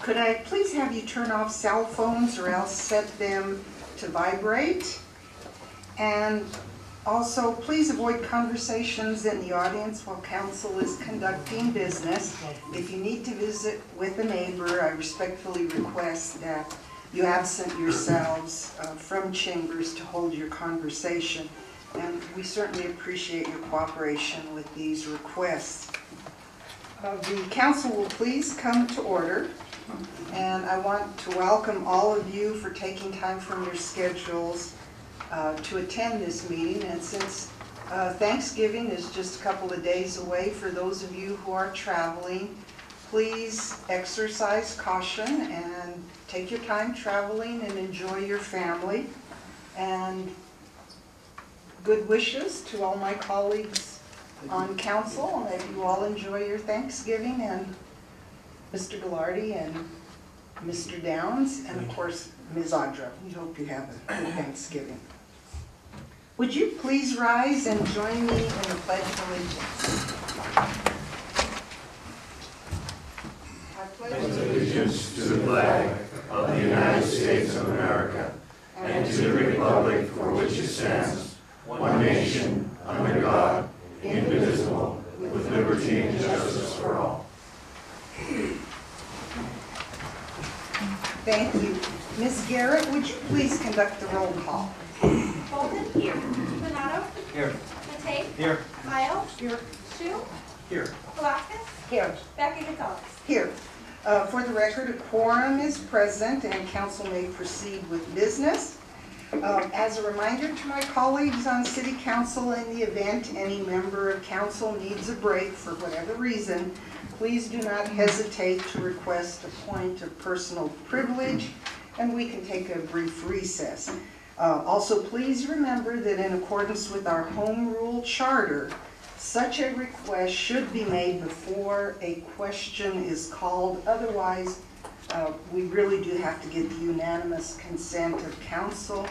Could I please have you turn off cell phones or else set them to vibrate? And also, please avoid conversations in the audience while council is conducting business. If you need to visit with a neighbor, I respectfully request that you absent yourselves from chambers to hold your conversation. And we certainly appreciate your cooperation with these requests. The council will please come to order. And I want to welcome all of you for taking time from your schedules to attend this meeting. And since Thanksgiving is just a couple of days away, for those of you who are traveling, please exercise caution and take your time traveling and enjoy your family. And good wishes to all my colleagues on council, and that you all enjoy your Thanksgiving, and Mr. Gallardi and Mr. Downs, and of course Ms. Audra. We hope you have a good Thanksgiving. Would you please rise and join me in the Pledge of Allegiance? I pledge allegiance to the flag of the United States of America and to the republic for which it stands, one nation, under God, indivisible, with liberty and justice for all. Thank you. Ms. Garrett, would you please conduct the roll call? Bolton? Here. Donato? Here. Matei? Here. Miles? Here. Shu? Here. Velasquez? Here. Becky Gonzalez? Here. For the record, a quorum is present and council may proceed with business. As a reminder to my colleagues on City Council, in the event any member of council needs a break for whatever reason, please do not hesitate to request a point of personal privilege, and we can take a brief recess. Also, please remember that in accordance with our home rule charter, such a request should be made before a question is called. Otherwise, we really do have to get the unanimous consent of council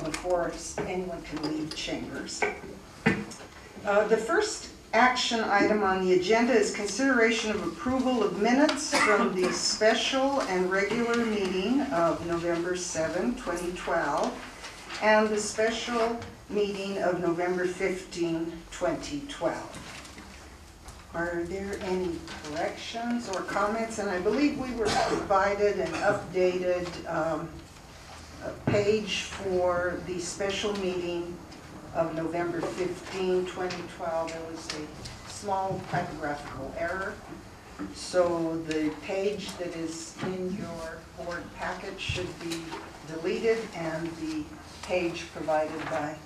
before anyone can leave chambers. The first action item on the agenda is consideration of approval of minutes from the special and regular meeting of November 7, 2012, and the special meeting of November 15, 2012. Are there any corrections or comments? And I believe we were provided an updated page for the special meeting of November 15, 2012. There was a small typographical error. So the page that is in your board packet should be deleted, and the page provided by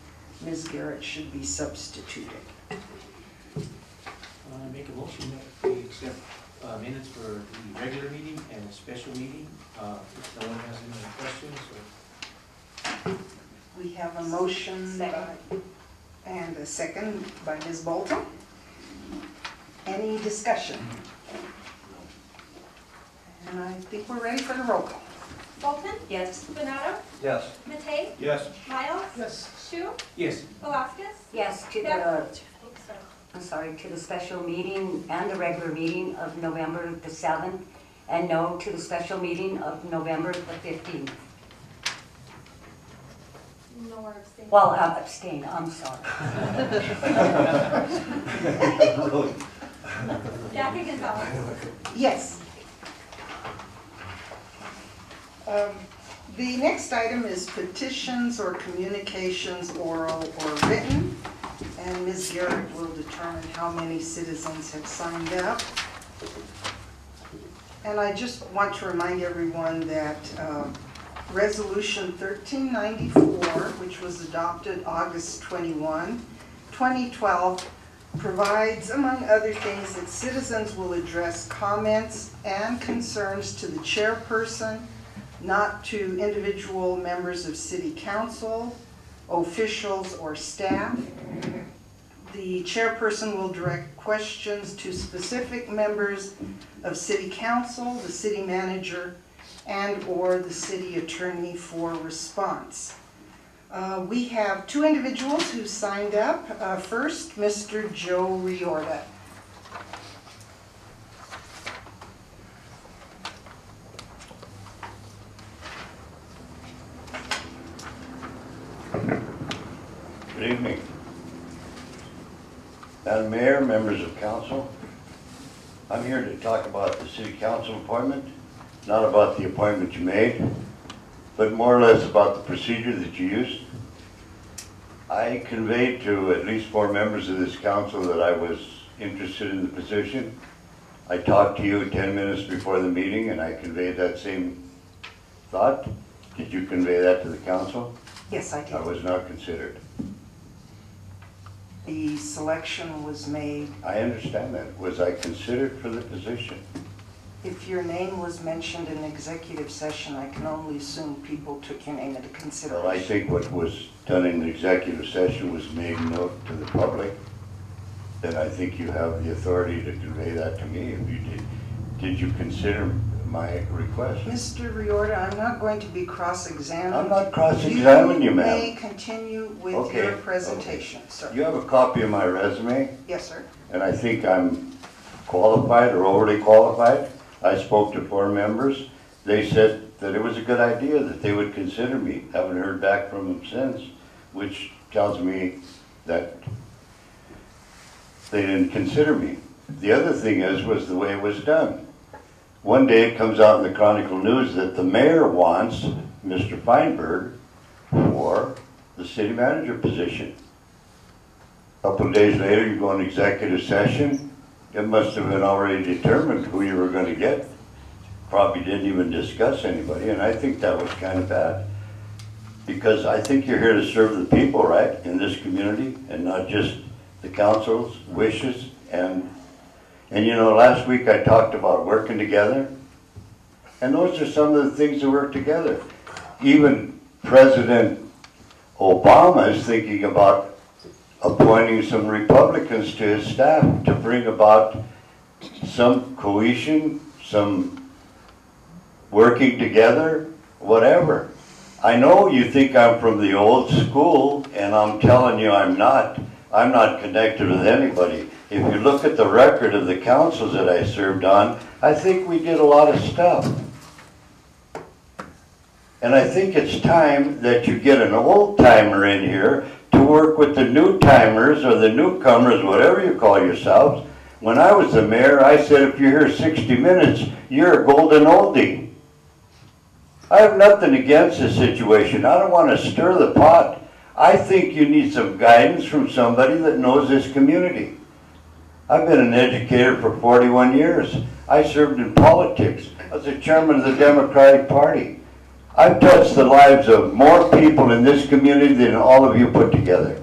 Ms. Garrett should be substituted. I make a motion that we accept minutes for the regular meeting and the special meeting. If no one has any questions, We have a motion and a second by Ms. Bolton. Any discussion? And I think we're ready for the roll call. Bolton? Yes. Donato? Yes. Matei? Yes. Miles? Yes. Shu? yes. Velasquez? Yes, to the special meeting and the regular meeting of November the 7th, and no to the special meeting of November the 15th. No more abstaining. Well, abstain, I'm sorry. Becky Gonzalez? Yes. The next item is petitions or communications, oral or written, and Ms. Garrett will determine how many citizens have signed up. And I just want to remind everyone that Resolution 1394, which was adopted August 21, 2012, provides, among other things, that citizens will address comments and concerns to the chairperson, not to individual members of City Council, officials, or staff. The chairperson will direct questions to specific members of City Council, the city manager, and/or the city attorney for response. We have two individuals who signed up. First, Mr. Joe Riorda. Good evening. Madam Mayor, members of council, I'm here to talk about the city council appointment, not about the appointment you made, but more or less about the procedure that you used. I conveyed to at least 4 members of this council that I was interested in the position. I talked to you 10 minutes before the meeting and I conveyed that same thought. Did you convey that to the council? Yes, I I did. was not considered. The selection was made. I understand that. Was I considered for the position? If your name was mentioned in executive session, I can only assume people took your name into Well, I consideration. think what was done in the executive session was made known to the public. Then I think you have the authority to convey that to me if you did. Did you consider my request? Mr. Riorda, I'm not going to be cross-examined. I'm not cross-examining you, You ma'am. may continue with Okay, your presentation, sir. You have a copy of my resume, Yes, sir. and I think I'm qualified or overly qualified. I spoke to 4 members. They said that it was a good idea, that they would consider me. Haven't heard back from them since, which tells me that they didn't consider me. The other thing was the way it was done. One day it comes out in the Chronicle News that the mayor wants Mr. Feinberg for the city manager position. A couple of days later, you go in executive session. It must have been already determined who you were going to get. Probably didn't even discuss anybody, and I think that was kind of bad. Because I think you're here to serve the people, right, in this community, and not just the council's wishes. And you know, last week I talked about working together, and those are some of the things that work together. Even President Obama is thinking about appointing some Republicans to his staff to bring about some cohesion, some working together, whatever. I know you think I'm from the old school, and I'm telling you I'm not. I'm not connected with anybody. If you look at the record of the councils that I served on, I think we did a lot of stuff. And I think it's time that you get an old timer in here to work with the new timers or the newcomers, whatever you call yourselves. When I was the mayor, I said if you're here 60 minutes, you're a golden oldie. I have nothing against the situation. I don't want to stir the pot. I think you need some guidance from somebody that knows this community. I've been an educator for 41 years. I served in politics. I was the chairman of the Democratic Party. I've touched the lives of more people in this community than all of you put together.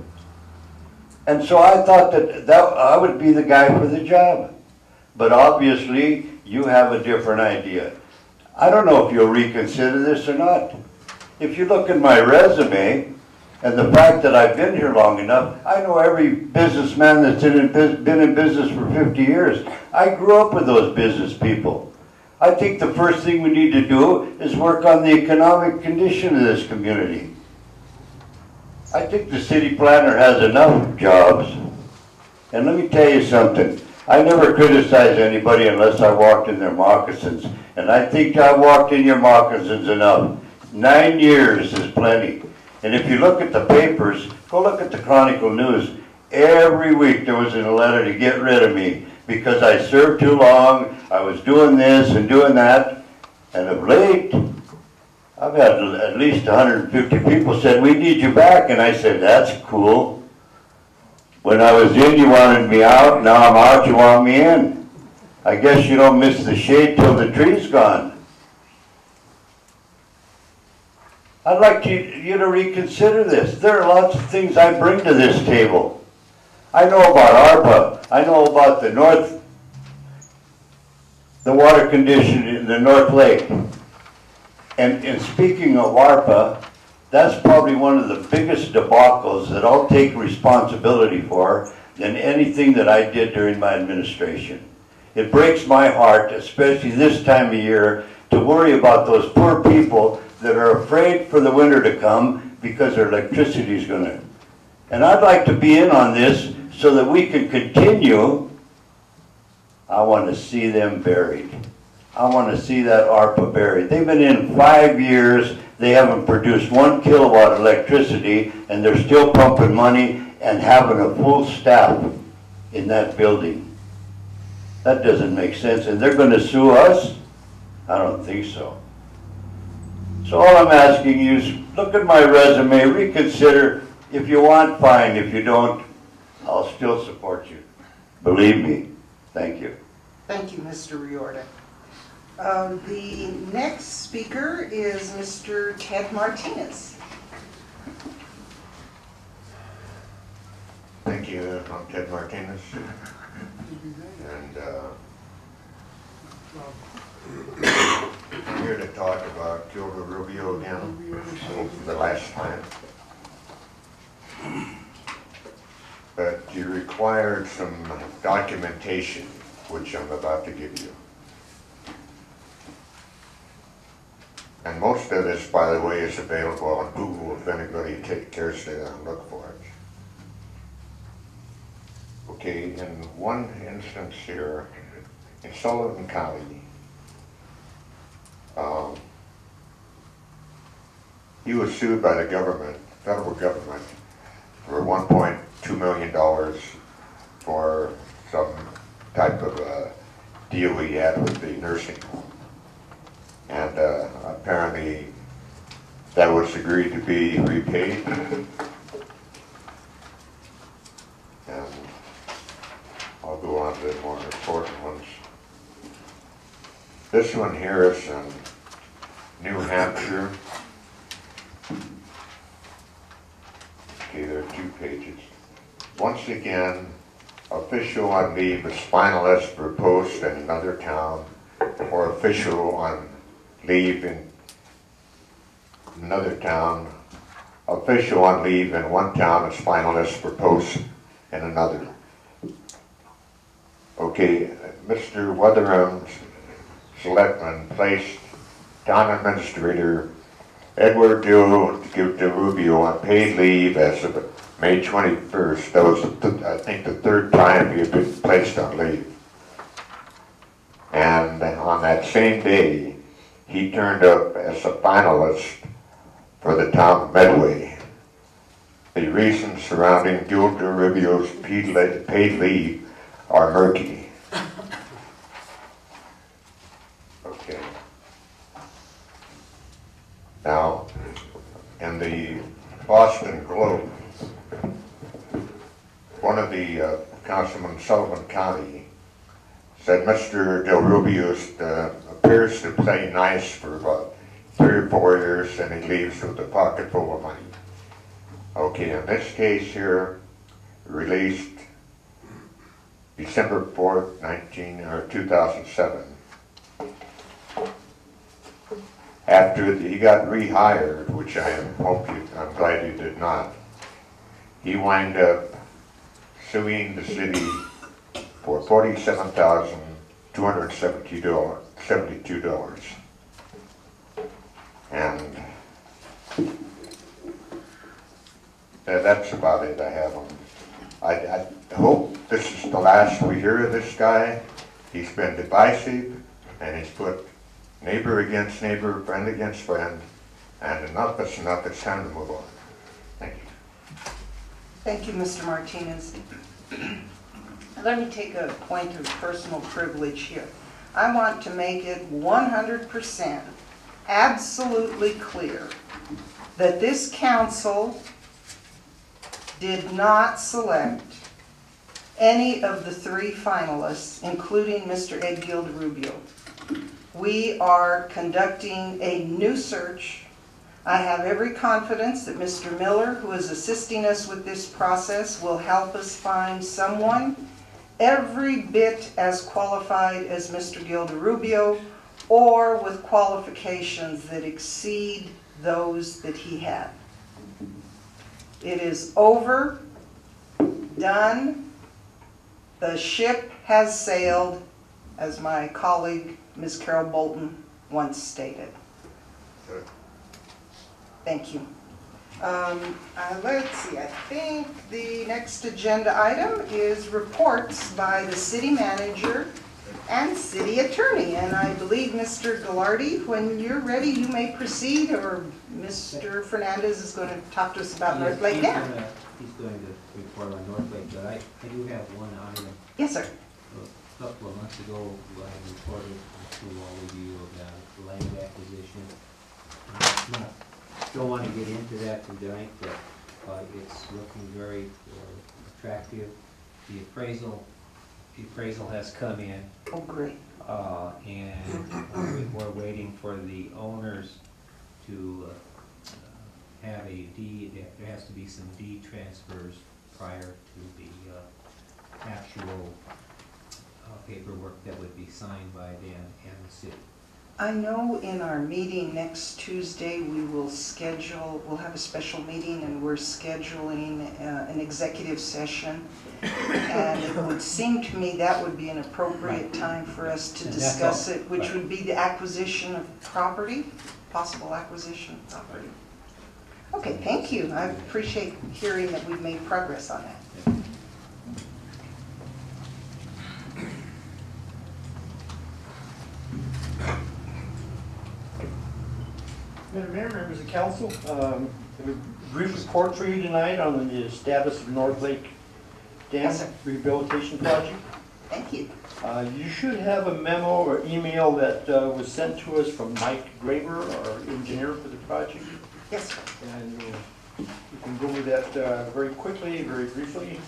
And so I thought that I would be the guy for the job. But obviously, you have a different idea. I don't know if you'll reconsider this or not. If you look at my resume, and the fact that I've been here long enough, I know every businessman that's been in business for 50 years. I grew up with those business people. I think the first thing we need to do is work on the economic condition of this community. I think the city planner has enough jobs. And let me tell you something. I never criticize anybody unless I walked in their moccasins. And I think I walked in your moccasins enough. 9 years is plenty. And if you look at the papers, go look at the Chronicle News. Every week there was a letter to get rid of me because I served too long, I was doing this and doing that. And of late, I've had at least 150 people said, we need you back. And I said, that's cool. When I was in, you wanted me out. Now I'm out, you want me in. I guess you don't miss the shade till the tree's gone. I'd like you to reconsider this. There are lots of things I bring to this table. I know about ARPA. I know about the water condition in the North Lake. And speaking of ARPA, that's probably one of the biggest debacles that I'll take responsibility for than anything that I did during my administration. It breaks my heart, especially this time of year, to worry about those poor people that are afraid for the winter to come because their electricity is going to. And I'd like to be in on this so that we can continue. I want to see them buried. I want to see that ARPA buried. They've been in 5 years. they haven't produced 1 kilowatt of electricity, and they're still pumping money and having a full staff in that building. That doesn't make sense, and they're gonna sue us? I don't think so. So all I'm asking you is, look at my resume, reconsider. If you want, fine. If you don't, I'll still support you. Believe me. Thank you. Thank you, Mr. Riordan. The next speaker is Mr. Ted Martinez. Thank you. I'm Ted Martinez. And I'm here to talk about Gilda Rubio again, for the last time. But you required some documentation, which I'm about to give you. And most of this, by the way, is available on Google if anybody cares to look for it. Okay, in one instance here, in Sullivan County, he was sued by the government, federal government, for $1.2 million for some type of deal he had with the nursing home. And apparently that was agreed to be repaid. And I'll go on to the more important ones. This one here is in New Hampshire. Okay, there are 2 pages. Once again, official on leave is finalist for post in another town, or official on leave in another town. Official on leave in one town is finalist for post in another. Okay, Mr. Weatherham's selectman placed town administrator Edward De Rubio on paid leave as of May 21st. That was, I think, the 3rd time he had been placed on leave. And on that same day, he turned up as a finalist for the town of Medway. The reasons surrounding Gilda Rubio's paid leave are murky. Okay. Now, in the Boston Globe, one of the councilmen in Sullivan County said Mr. Del Rubio appears to play nice for about 3 or 4 years, and he leaves with a pocket full of money. Okay, in this case here, released December 4th, 2007. After he got rehired, which I'm glad he did not, he wound up suing the city for $47,272. And that's about it I have on. I hope this is the last we hear of this guy. He's been divisive, and he's put neighbor against neighbor, friend against friend, and enough is enough. It's time to move on. Thank you. Thank you, Mr. Martinez. Let me take a point of personal privilege here. I want to make it 100% absolutely clear that this council did not select any of the 3 finalists, including Mr. Ed Gilda Rubio. We are conducting a new search. I have every confidence that Mr. Miller, who is assisting us with this process, will help us find someone every bit as qualified as Mr. Gilda Rubio, or with qualifications that exceed those that he had. It is over, done, the ship has sailed, as my colleague Ms. Carol Bolton once stated. Thank you. Let's see, I think the next agenda item is reports by the city manager and city attorney. And I believe Mr. Gallardi, when you're ready, you may proceed, or Mr. Fernandez is going to talk to us about Yes, North Lake he's Dam. He's going to report on North Lake, but I do have one item. Yes, sir. A couple of months ago, I reported to all of you about land acquisition. Don't want to get into that tonight, but it's looking very attractive. The appraisal has come in, Oh, great. and we're waiting for the owners to have a deed. There has to be some deed transfers prior to the actual paperwork that would be signed by them and the city. I know in our meeting next Tuesday, we'll have a special meeting, and we're scheduling an executive session. And it would seem to me that would be an appropriate time for us to And that's discuss all. it, which Right. would be the acquisition of property, possible acquisition of property. Okay, thank you. I appreciate hearing that we've made progress on that. Madam Mayor, members of council, I have a brief report for you tonight on the status of North Lake Dam Yes, sir. Rehabilitation Project. Thank you. You should have a memo or email that was sent to us from Mike Graber, our engineer for the project. Yes, sir. And you can go over that very quickly, very briefly.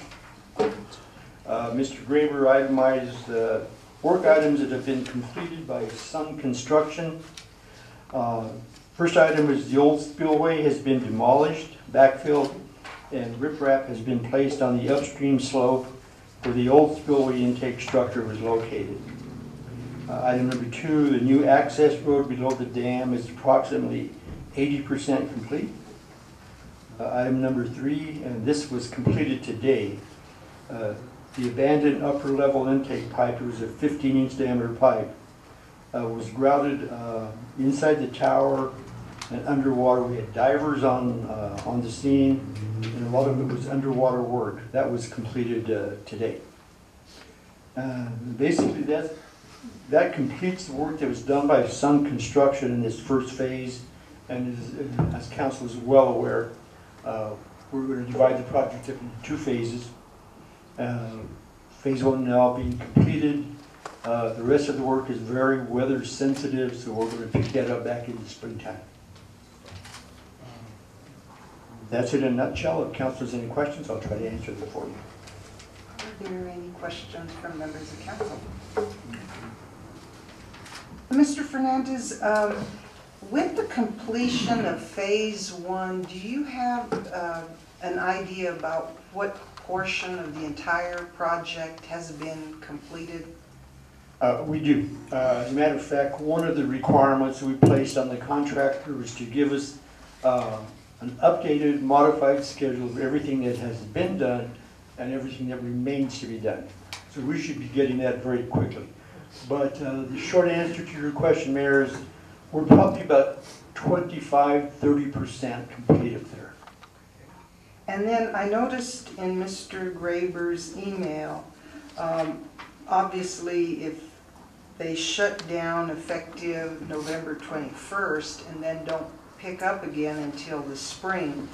Mr. Graber itemized work items that have been completed by Sun Construction. First item is the old spillway has been demolished, backfilled, and riprap has been placed on the upstream slope where the old spillway intake structure was located. Item number 2, the new access road below the dam is approximately 80% complete. Item number 3, and this was completed today. The abandoned upper level intake pipe, it was a 15-inch diameter pipe, was grouted inside the tower and underwater. We had divers on the scene, and a lot of it was underwater work. That was completed today. Basically, that completes the work that was done by Sun Construction in this first phase. And as council is well aware, we're going to divide the project up into 2 phases. Phase 1 now being completed. The rest of the work is very weather sensitive, so we're going to pick that up back in the springtime. That's it in a nutshell. If council has any questions, I'll try to answer them for you. Are there any questions from members of council? Mr. Fernandez, with the completion of phase 1, do you have an idea about what portion of the entire project has been completed? We do. As a matter of fact, one of the requirements we placed on the contractor was to give us an updated, modified schedule of everything that has been done and everything that remains to be done. So we should be getting that very quickly. But the short answer to your question, Mayor, is we're probably about 25–30% complete up there. And then I noticed in Mr. Graber's email, obviously if they shut down effective November 21st and then don't pick up again until the spring,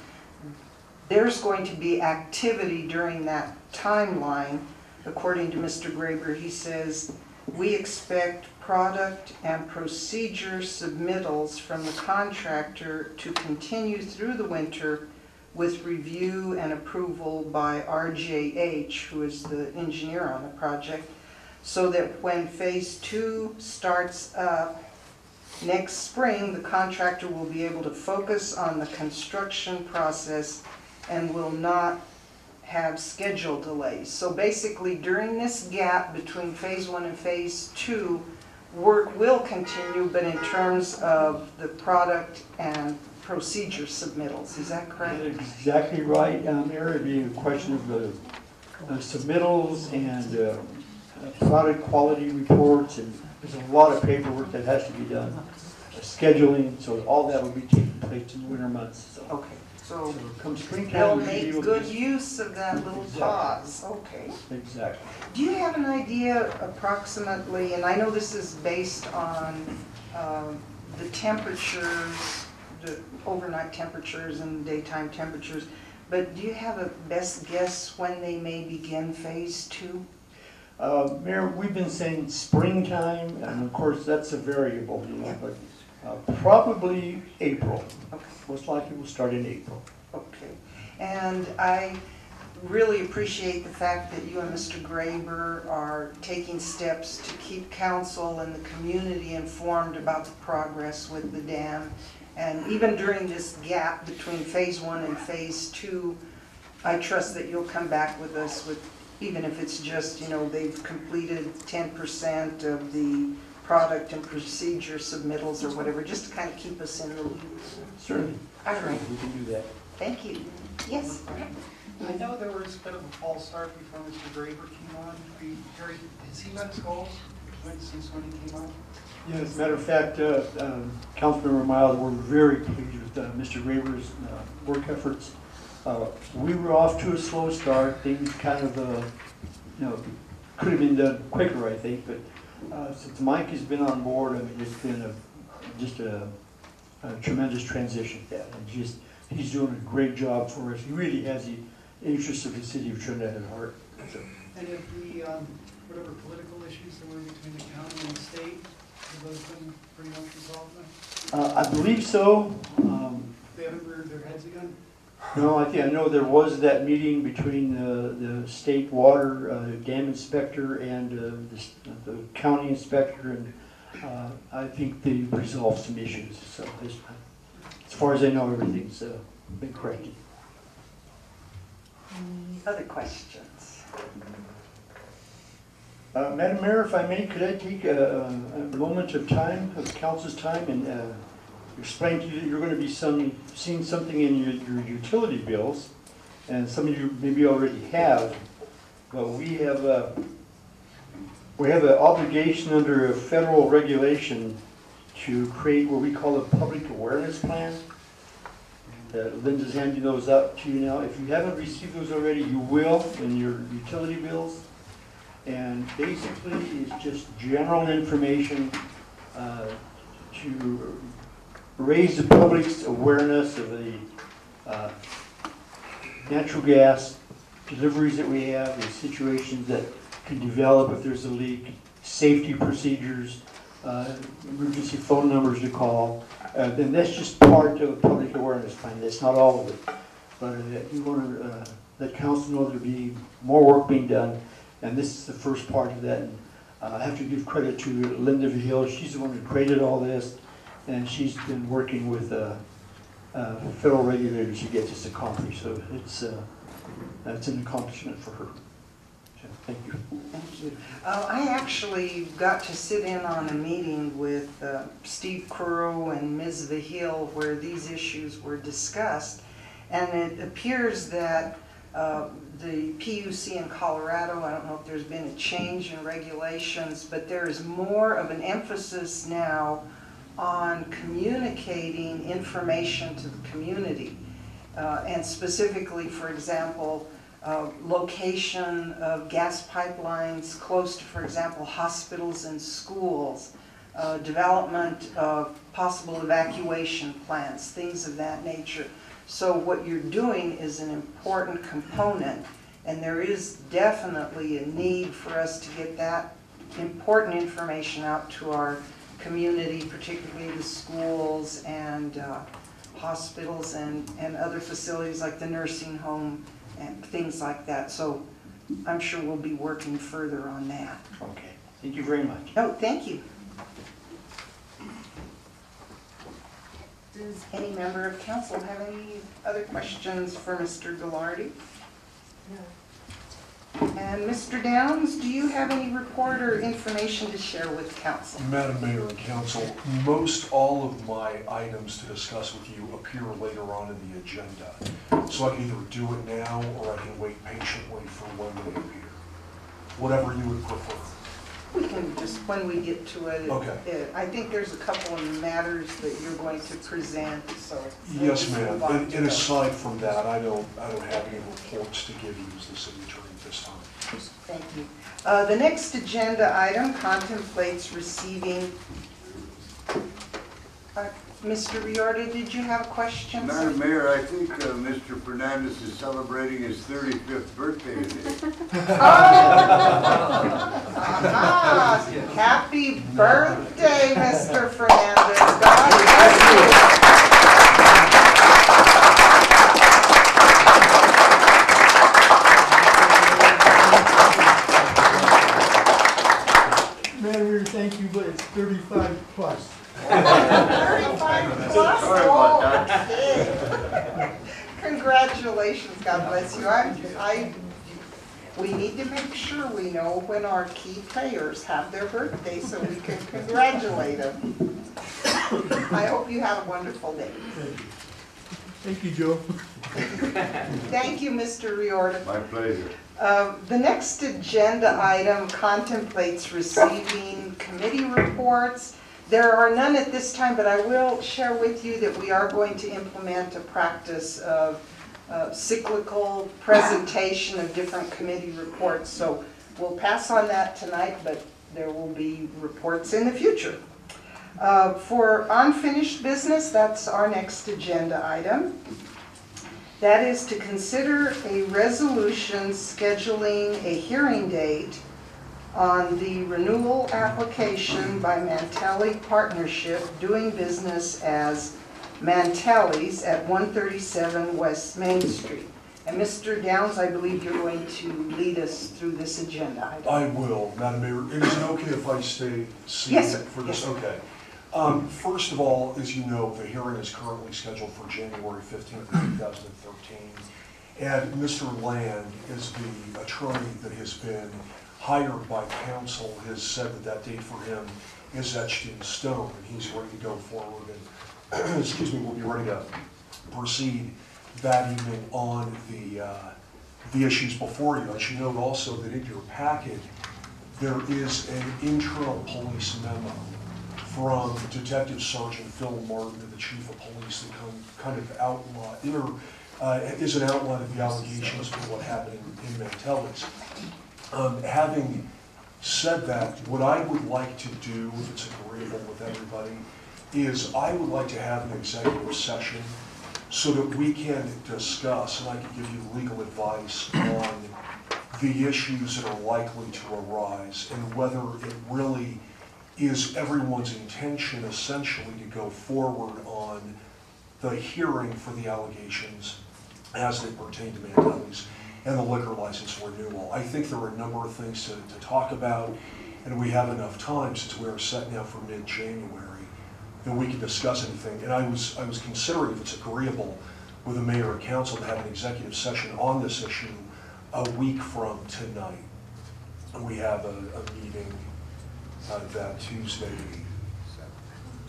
there's going to be activity during that timeline. According to Mr. Graber, he says, we expect product and procedure submittals from the contractor to continue through the winter with review and approval by RJH, who is the engineer on the project, so that when phase 2 starts up next spring, the contractor will be able to focus on the construction process and will not have schedule delays. So basically, during this gap between phase 1 and phase 2, work will continue, but in terms of the product and procedure submittals. Is that correct? Exactly right, Mayor. It'd be a question of the submittals and product quality reports, and there's a lot of paperwork that has to be done. Scheduling, so all that will be taking place in the winter months. So. Okay. So come springtime. they'll we should be make able to good just- use of that little Exactly. pause. Okay. Exactly. Do you have an idea approximately, and I know this is based on the temperatures, the overnight temperatures and daytime temperatures, but do you have a best guess when they may begin phase 2? Mayor, we've been saying springtime, and of course, that's a variable, you know, but probably April. Okay. Most likely we'll start in April. Okay. And I really appreciate the fact that you and Mr. Graber are taking steps to keep council and the community informed about the progress with the dam. And even during this gap between phase 1 and phase 2, I trust that you'll come back with us with, even if it's just, you know, they've completed 10% of the product and procedure submittals or whatever, just to kind of keep us in the loop. Certainly. All right. We can do that. Thank you. Yes? I know there was a bit of a false start before Mr. Graber came on. Has he met his goals since when he came on? Yeah, as a matter of fact, Councilmember Miles, we're very pleased with Mr. Graber's work efforts. We were off to a slow start. Things kind of, you know, could have been done quicker, I think. But since Mike has been on board, I mean, it's been just a tremendous transition. Yeah, and he's doing a great job for us. He really has the interests of the city of Trinidad at heart. So. And if the, whatever political issues there were between the county and the state, have those been pretty much resolved now? I believe so. They haven't reared their heads again? No, I know there was that meeting between the state water dam inspector and the county inspector, and I think they resolved some issues. So as far as I know, everything's been corrected. Other questions? Madam Mayor, if I may, could I take a moment of time, of council's time, and explain to you that you're going to be seeing something in your utility bills, and some of you maybe already have, but we have an obligation under a federal regulation to create what we call a public awareness plan. Linda's handing those out to you now. If you haven't received those already, you will in your utility bills. And basically, it's just general information to raise the public's awareness of the natural gas deliveries that we have, the situations that can develop if there's a leak, safety procedures, emergency phone numbers to call. Then that's just part of a public awareness plan. That's not all of it. But we want to let council know there'll be more work being done, and this is the first part of that. And I have to give credit to Linda Vigil. She's the one who created all this, and she's been working with federal regulators to get this accomplished. So it's an accomplishment for her. So, thank you. Thank you. I actually got to sit in on a meeting with Steve Currow and Ms. Vigil where these issues were discussed, and it appears that the PUC in Colorado, I don't know if there's been a change in regulations, but there is more of an emphasis now on communicating information to the community. And specifically, for example, location of gas pipelines close to, for example, hospitals and schools, development of possible evacuation plans, things of that nature. So what you're doing is an important component, and there is definitely a need for us to get that important information out to our community, particularly the schools and hospitals and other facilities like the nursing home and things like that. So I'm sure we'll be working further on that. Okay. Thank you very much. Oh, thank you. Does any member of council have any other questions for Mr. Gallardi? No. And Mr. Downs, do you have any report or information to share with council? Madam Mayor and Council, most all of my items to discuss with you appear later on in the agenda. So I can either do it now or I can wait patiently for when they appear. Whatever you would prefer. We can just, when we get to it. Okay. I think there's a couple of matters that you're going to present, so. we'll Yes, just ma'am. move on And to and those. aside from that, I don't have any reports to give you as the city attorney at this time. Thank you. The next agenda item contemplates receiving, Mr. Riordan, did you have a question? sir? Madam Mayor, I think Mr. Fernandez is celebrating his 35th birthday today. Ah, happy birthday, Mr. Fernandez. God Mayor, thank you, but it's 35 plus. 35 plus. Sorry about that. Okay. Congratulations, God bless you. We need to make sure we know when our key players have their birthday so we can congratulate them. I hope you have a wonderful day. Thank you, Joe. Thank you, Mr. Riordan. My pleasure. The next agenda item contemplates receiving committee reports. There are none at this time, but I will share with you that we are going to implement a practice of cyclical presentation of different committee reports. So we'll pass on that tonight, but there will be reports in the future. For unfinished business, that's our next agenda item. That is to consider a resolution scheduling a hearing date on the renewal application by Mantelli Partnership doing business as Mantelli's at 137 West Main Street. And Mr. Downs, I believe you're going to lead us through this agenda item. I will, Madam Mayor. Is it okay if I stay seated Yes, sir. for this? Yes, sir. Okay. First of all, as you know, the hearing is currently scheduled for January 15th, 2013. And Mr. Land is the attorney that has been hired by council, has said that that date for him is etched in stone, and he's ready to go forward. And excuse me, we'll be ready to proceed that evening on the issues before you. I should note also that in your packet, there is an internal police memo from Detective Sergeant Phil Martin, the Chief of Police, that kind of is an outline of the allegations for what happened in Mantelli's. Having said that, what I would like to do, if it's agreeable with everybody, is I would like to have an executive session so that we can discuss, and I can give you legal advice on the issues that are likely to arise and whether it really is everyone's intention essentially to go forward on the hearing for the allegations as they pertain to Mantelli's and the liquor license renewal. I think there are a number of things to talk about, and we have enough time since we are set now for mid-January that we can discuss anything. And I was considering if it's agreeable with the mayor and council to have an executive session on this issue a week from tonight. And we have a meeting that Tuesday.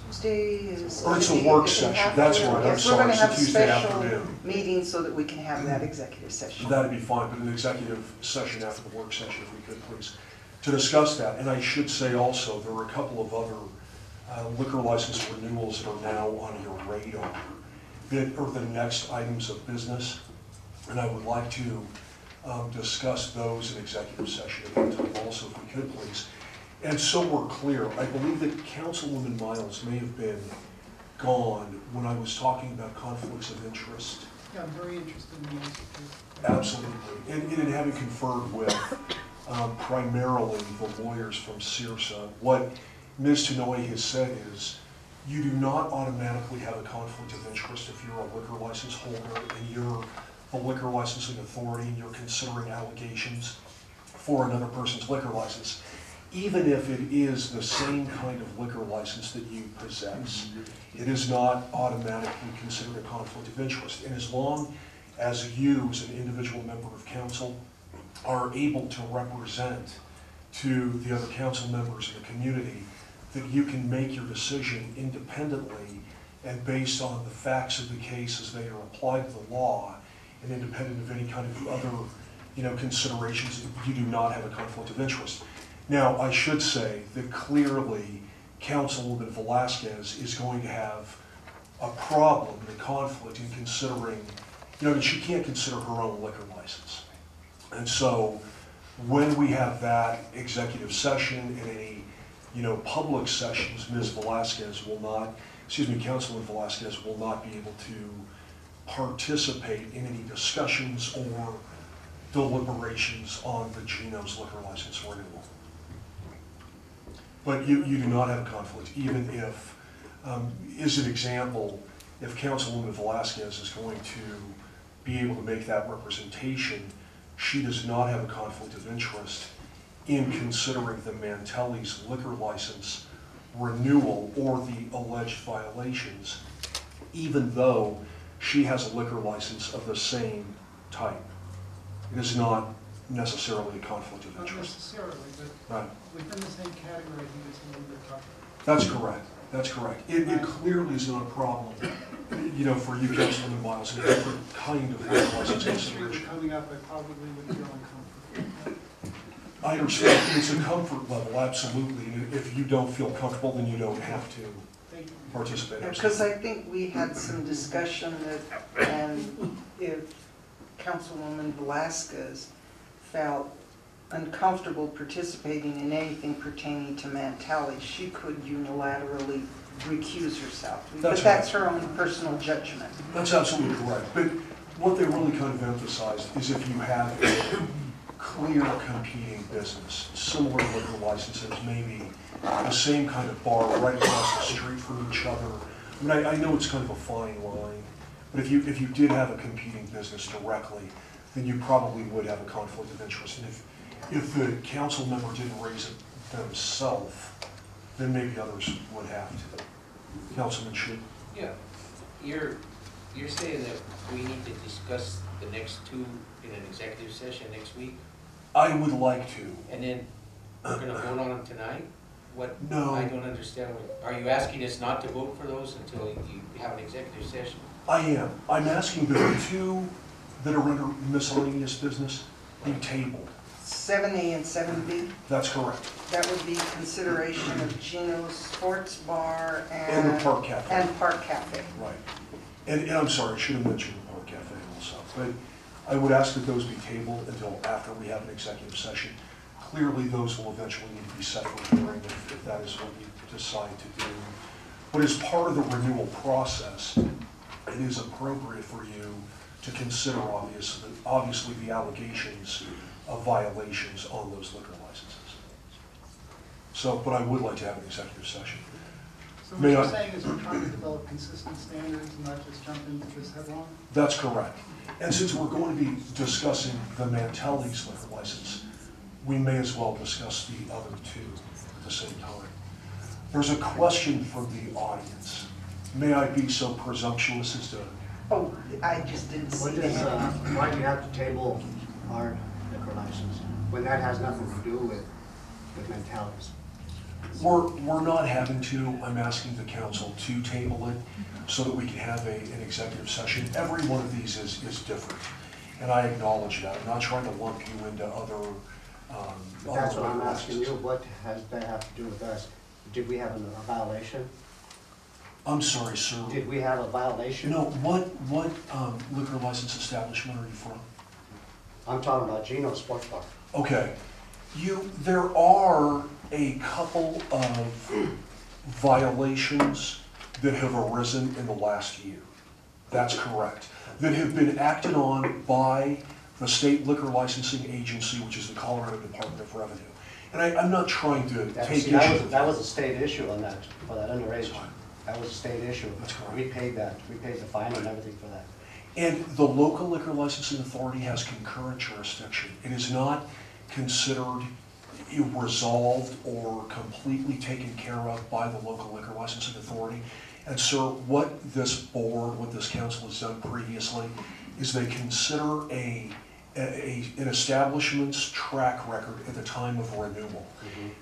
Tuesday is. Or it's a work session, that's right, I'm Yes, we're sorry, going to it's a have Tuesday special afternoon. meeting so that we can have that executive session. That'd be fine, but an executive session after the work session, if we could, please, to discuss that. And I should say also, there are a couple of other liquor license renewals that are now on your radar that are the next items of business, and I would like to discuss those in executive session at that time also, if we could, please. And so we're clear, I believe that Councilwoman Miles may have been gone when I was talking about conflicts of interest. Yeah, I'm very interested in these. Absolutely. And in having conferred with primarily the lawyers from CIRSA, what Ms. Tenoy has said is you do not automatically have a conflict of interest if you're a liquor license holder and you're the liquor licensing authority and you're considering allegations for another person's liquor license. Even if it is the same kind of liquor license that you possess, it is not automatically considered a conflict of interest. And as long as you, as an individual member of council, are able to represent to the other council members in the community, that you can make your decision independently and based on the facts of the case as they are applied to the law, and independent of any kind of other, considerations, you do not have a conflict of interest. Now, I should say that clearly Councilwoman Velasquez is going to have a problem, a conflict in considering, that she can't consider her own liquor license. And so when we have that executive session and any, public sessions, Councilwoman Velasquez will not be able to participate in any discussions or deliberations on the Geno's liquor license renewal. But you do not have a conflict, even if, as an example, if Councilwoman Velasquez is going to be able to make that representation, she does not have a conflict of interest in considering the Mantelli's liquor license renewal or the alleged violations, even though she has a liquor license of the same type. It is not necessarily a conflict of Not interest. necessarily, but Right. within the same category, I think it's a little bit tougher. That's correct. That's correct. It clearly is not a problem, for you, Councilman Miles, a different kind of liquor license If we were consideration. coming up, I probably would feel uncomfortable. I understand. It's a comfort level, absolutely. And if you don't feel comfortable, then you don't have to Thank you. participate. Because I think we had some discussion that, and if Councilwoman Velasquez felt uncomfortable participating in anything pertaining to Mantelli, she could unilaterally recuse herself. But that's her own personal judgment. That's absolutely correct. But what they really kind of emphasized is if you have a clear competing business, similar liquor licenses, maybe the same kind of bar right across the street from each other. I mean, I know it's kind of a fine line, but if you did have a competing business directly, then you probably would have a conflict of interest. And if the council member didn't raise it themselves, then maybe others would have to. Councilman Shu. Yeah, you're saying that we need to discuss the next two in an executive session next week? I would like to. And then we're gonna vote on them tonight? What? No. I don't understand. Are you asking us not to vote for those until you have an executive session? I am. I'm asking that the two that are under miscellaneous business be tabled. 7A and 7B, That's correct. that would be consideration of Geno's Sports Bar And the Park Cafe. And Park Cafe. Right. And I'm sorry, I should have mentioned the Park Cafe also. But I would ask that those be tabled until after we have an executive session. Clearly, those will eventually need to be set for hearing if that is what we decide to do. But as part of the renewal process, it is appropriate for you to consider obviously the allegations of violations on those liquor licenses. So, but I would like to have an executive session. So what May you're I- saying is we're trying to develop consistent standards and not just jump into this headlong? That's correct. And since we're going to be discussing the Mantelli's liquor license, we may as well discuss the other two at the same time. There's a question from the audience. May I be so presumptuous as to... Oh, I just didn't see What does, that. why do you have to table our liquor license when that has nothing to do with mentalities? We're not having to. I'm asking the council to table it so that we can have an executive session. Every one of these is different, and I acknowledge that. I'm not trying to lump you into other... But that's other what I'm liquor asking you, licenses. what has that have to do with us? Did we have a violation? I'm sorry, sir. Did we have a violation? No, what liquor license establishment are you from? I'm talking about Geno's Sports Bar. Okay. There are a couple of violations that have arisen in the last year. That's correct. That have been acted on by the state liquor licensing agency, which is the Colorado Department of Revenue. And I'm not trying to take issue with That was a state issue on that, for that underage. That's right. That was a state issue. That's correct. We paid that, we paid the fine and everything for that. And the local liquor licensing authority has concurrent jurisdiction. It is not considered resolved or completely taken care of by the local liquor licensing authority. And so what this board, what this council has done previously, is they consider an establishment's track record at the time of renewal.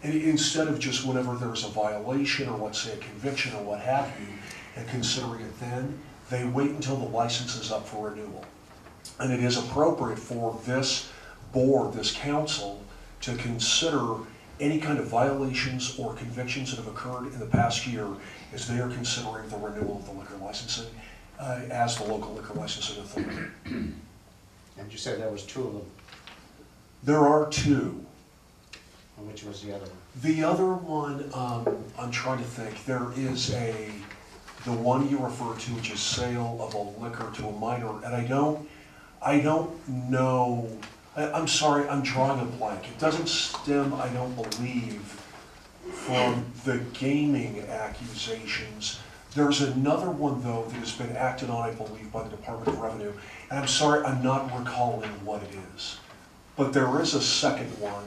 And instead of just whenever there's a violation or let's say a conviction or what have you, and considering it then, they wait until the license is up for renewal. And it is appropriate for this board, this council, to consider any kind of violations or convictions that have occurred in the past year as they are considering the renewal of the liquor licensing as the local liquor licensing authority. And you said there was 2 of them. There are 2. And which was the other one? The other one, I'm trying to think, there is the one you refer to, which is sale of a liquor to a minor, and I don't know, I'm sorry, I'm drawing a blank. It doesn't stem, I don't believe, from the gaming accusations. There's another one, though, that has been acted on, I believe, by the Department of Revenue, and I'm sorry, I'm not recalling what it is. But there is a second one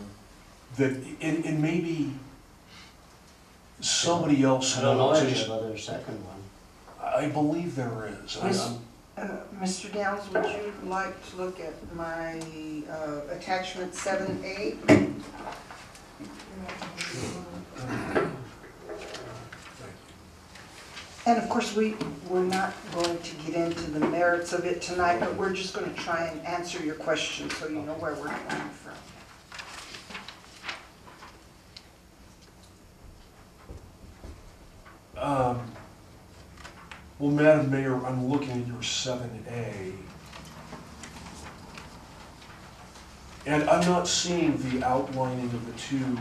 that, it may be somebody else I don't know knows. any about their second one. I believe there is. Mr. Downs, would you like to look at my attachment 7A? And of course, we're not going to get into the merits of it tonight, but we're just going to try and answer your questions so you know where we're coming from. Well, Madam Mayor, I'm looking at your 7A. And I'm not seeing the outlining of the 2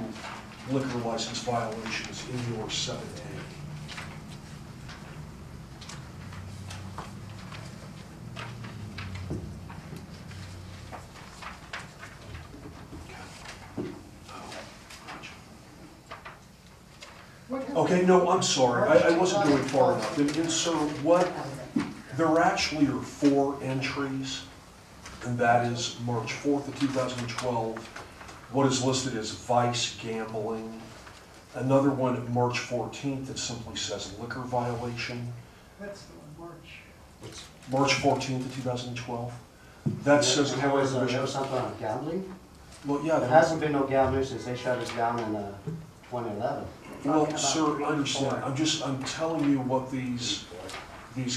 liquor license violations in your 7A. Okay, no, I'm sorry, I wasn't going far enough. And sir, there actually are 4 entries, and that is March 4th of 2012. What is listed as vice gambling. Another one, March 14th, that simply says liquor violation. That's the one, March. March 14th of 2012. That says. There was something on gambling? Well, yeah. There hasn't been no gambling since they shut us down in 2011. Well, sir, I understand. I'm telling you what these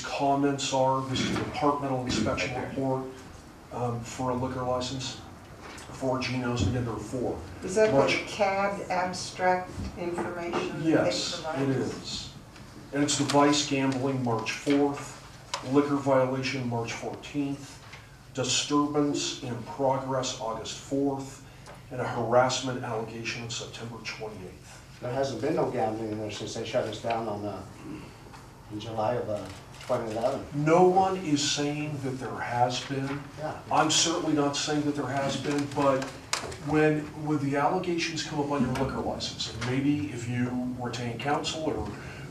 comments are. This is a departmental inspection report for a liquor license for Geno's, and again, there are 4. Is that the CAD abstract information? Yes, it is. And it's the vice gambling, March 4th, liquor violation, March 14th, disturbance in progress, August 4th, and a harassment allegation on September 28th. There hasn't been no gambling in there since they shut us down in July of 2011. No one is saying that there has been. Yeah. I'm certainly not saying that there has been, but when the allegations come up on your liquor license, and maybe if you retain counsel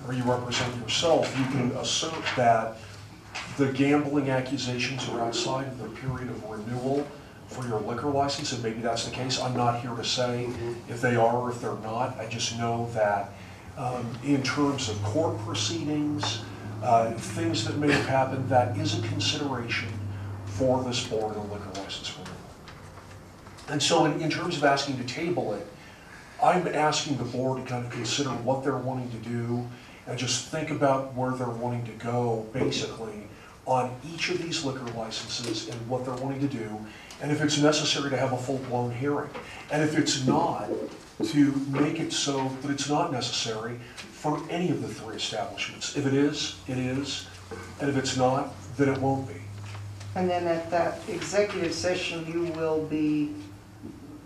or you represent yourself, you can assert that the gambling accusations are outside of the period of renewal for your liquor license, and maybe that's the case. I'm not here to say if they are or if they're not. I just know that in terms of court proceedings, things that may have happened, that is a consideration for this board of liquor license renewal. And so in terms of asking to table it, I'm asking the board to kind of consider what they're wanting to do and just think about where they're wanting to go, basically, on each of these liquor licenses and what they're wanting to do, and if it's necessary to have a full-blown hearing. And if it's not, to make it so that it's not necessary for any of the 3 establishments. If it is, it is, and if it's not, then it won't be. And then at that executive session, you will be,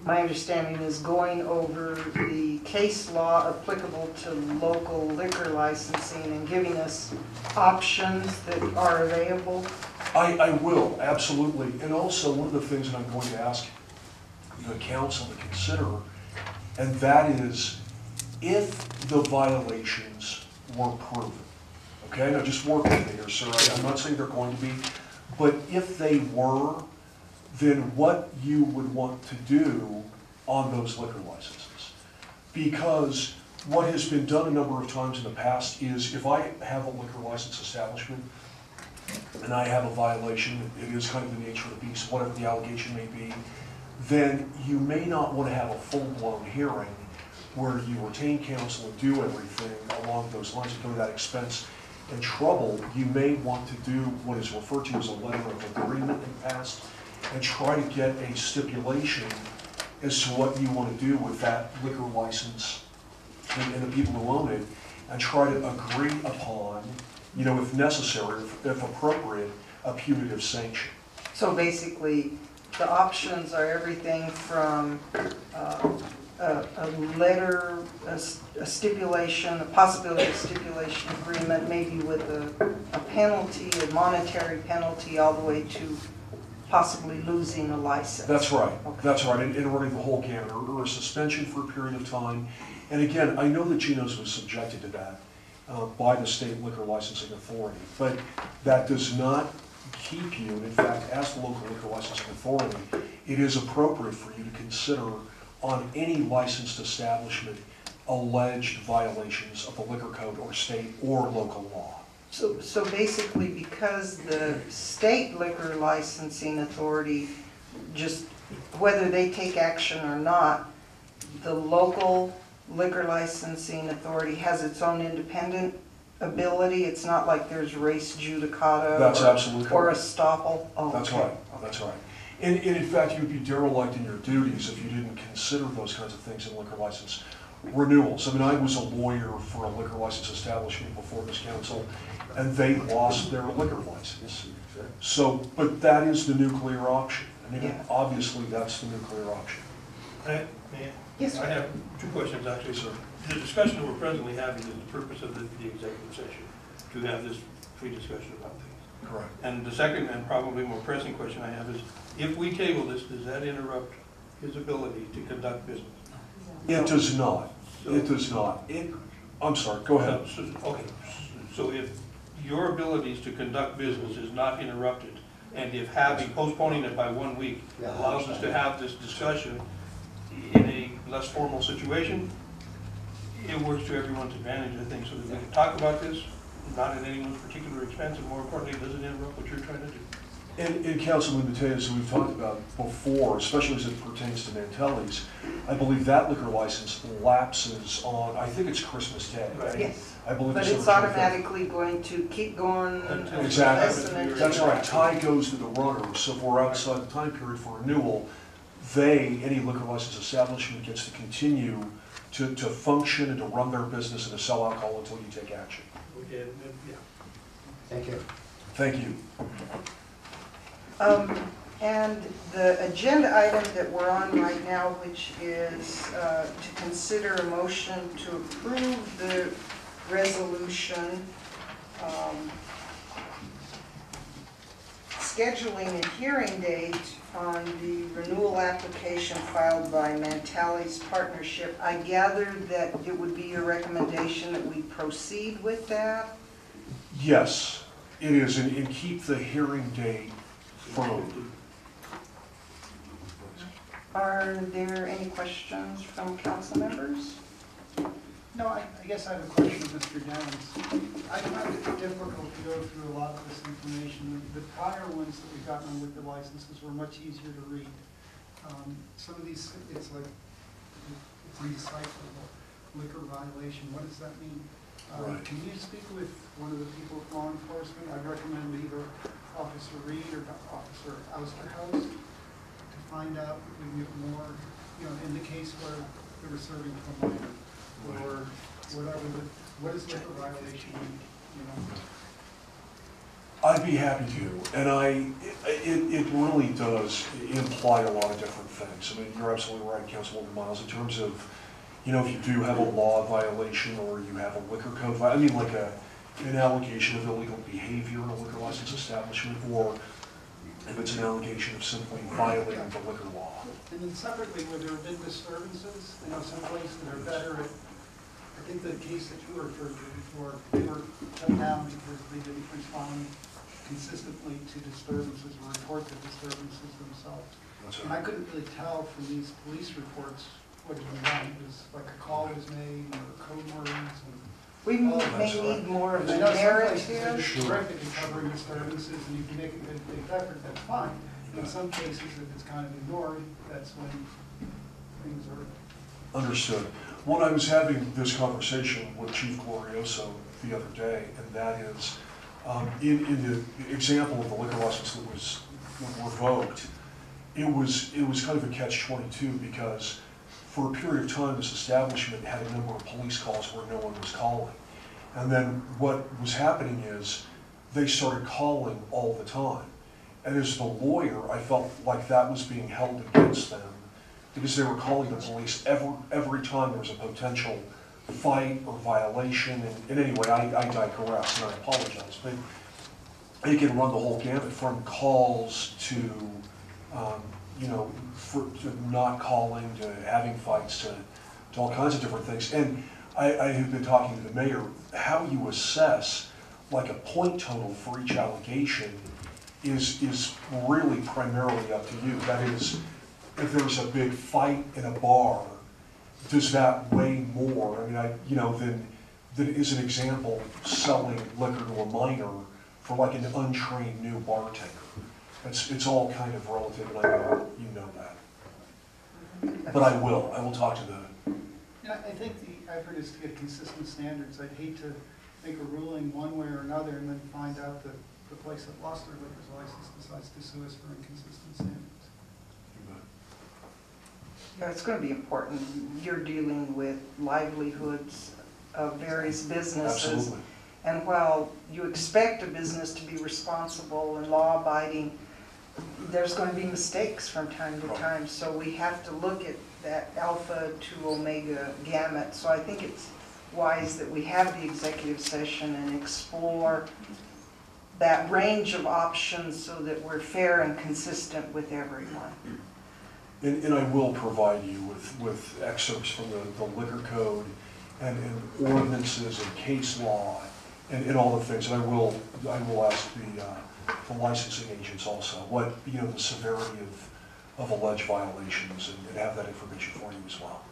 my understanding is, going over the case law applicable to local liquor licensing and giving us options that are available. I will, absolutely. And also, one of the things that I'm going to ask the council to consider, and that is, if the violations were proven, okay? Now, just work with me here, sir. I'm not saying they're going to be, but if they were, then what you would want to do on those liquor licenses. Because what has been done a number of times in the past is, if I have a liquor license establishment and I have a violation, it is kind of the nature of the beast, whatever the allegation may be, then you may not want to have a full-blown hearing where you retain counsel and do everything along those lines and go to that expense and trouble. You may want to do what is referred to as a letter of agreement in the past and try to get a stipulation as to what you want to do with that liquor license and the people who own it, and try to agree upon, you know, if necessary, if appropriate, a punitive sanction. So basically, the options are everything from a letter, a stipulation, a possibility of stipulation agreement, maybe with a penalty, a monetary penalty, all the way to possibly losing a license. That's right. Okay. That's right. And running the whole gamut, or a suspension for a period of time. And again, I know that Geno's was subjected to that by the state liquor licensing authority, but that does not keep you, and in fact, as the local liquor licensing authority, it is appropriate for you to consider on any licensed establishment alleged violations of the liquor code or state or local law. So basically, because the state liquor licensing authority, just whether they take action or not, the local liquor licensing authority has its own independent ability. It's not like there's res judicata. That's absolutely or correct. estoppel. Oh, That's okay. right. That's right. And in fact, you would be derelict in your duties if you didn't consider those kinds of things in liquor license renewals. I mean, I was a lawyer for a liquor license establishment before this council, and they lost their liquor license. So, but that is the nuclear option. I mean, Yeah. obviously, that's the nuclear option. Yes, I have two questions, actually. Sir. The discussion that we're presently having is the purpose of the executive session, to have this free discussion about things. Correct. And the second and probably more pressing question I have is, if we table this, does that interrupt his ability to conduct business? It does not. It does not. I'm sorry, go ahead. Okay, so if your abilities to conduct business is not interrupted, and if postponing it by 1 week allows us to have this discussion in a less formal situation, it works to everyone's advantage, I think, so that we can talk about this, not at anyone's particular expense, and more importantly, does it interrupt what you're trying to do? And Councilman Mateus, we've talked about before, especially as it pertains to Mantelli's, I believe that liquor license lapses on, I think it's Christmas Day. Right. Yes. I believe But December it's 25th. automatically going to keep going. Exactly. That's right. Tie goes to the runner. So if we're outside the time period for renewal, any liquor license establishment gets to continue to function and to run their business and to sell alcohol until you take action. Yeah. Thank you. Thank you. And the agenda item that we're on right now, which is to consider a motion to approve the resolution scheduling a hearing date on the renewal application filed by Mantelli's Partnership. I gathered that it would be your recommendation that we proceed with that? Yes, it is, and keep the hearing date firm. Are there any questions from council members? No, I guess I have a question of Mr. Downs. I find it difficult to go through a lot of this information. The prior ones that we got on liquor licenses were much easier to read. Some of these, it's like, it's indecipherable. Liquor violation, what does that mean? Right. Can you speak with one of the people at law enforcement? I'd recommend either Officer Reed or Officer Ousterhouse to find out if we can get more, in the case where they were serving to a minor or whatever, what does liquor violation mean, I'd be happy to, and it really does imply a lot of different things. I mean, you're absolutely right, Councilwoman Miles, in terms of, if you do have a law violation or you have a liquor code violation, like an allegation of illegal behavior in a liquor license establishment, or if it's an allegation of simply violating the liquor law. And then separately, where there have been disturbances, some places that are better at, I think the case that you referred to before, they were shut down because they didn't respond consistently to disturbances or report the disturbances themselves. That's And I couldn't really tell from these police reports what had been done. It was like a call was made, or code words, and We all of may that. need more of a I know some places narrative. are terrific at covering disturbances, and you can make a good big effort, that's fine. In some cases, if it's kind of ignored, that's when things are. Understood. When I was having this conversation with Chief Glorioso the other day, and that is, in the example of the liquor license that was revoked, it was kind of a catch-22 because for a period of time, this establishment had a number of police calls where no one was calling. And then what was happening is they started calling all the time. And as the lawyer, I felt like that was being held against them because they were calling the police every time there was a potential fight or violation. And anyway, I digress and I apologize. But they can run the whole gamut from calls to, to not calling, to having fights, to all kinds of different things. And I have been talking to the mayor, how you assess like a point total for each allegation is really primarily up to you. That is, if there's a big fight in a bar, does that weigh more? I mean, than is an example selling liquor to a minor for like an untrained new bartender. It's all kind of relative, and I know you know that. But I will talk to the. Yeah, I think the effort is to get consistent standards. I'd hate to make a ruling one way or another and then find out that the place that lost their liquor's license decides to sue us for inconsistent standards. Yeah, it's going to be important. You're dealing with livelihoods of various businesses. Absolutely. And while you expect a business to be responsible and law-abiding, there's going to be mistakes from time to time. So we have to look at that alpha to omega gamut. So I think it's wise that we have the executive session and explore that range of options so that we're fair and consistent with everyone. And I will provide you with excerpts from the liquor code and ordinances and case law and all the things. And I will ask the licensing agents also what, the severity of alleged violations and have that information for you as well.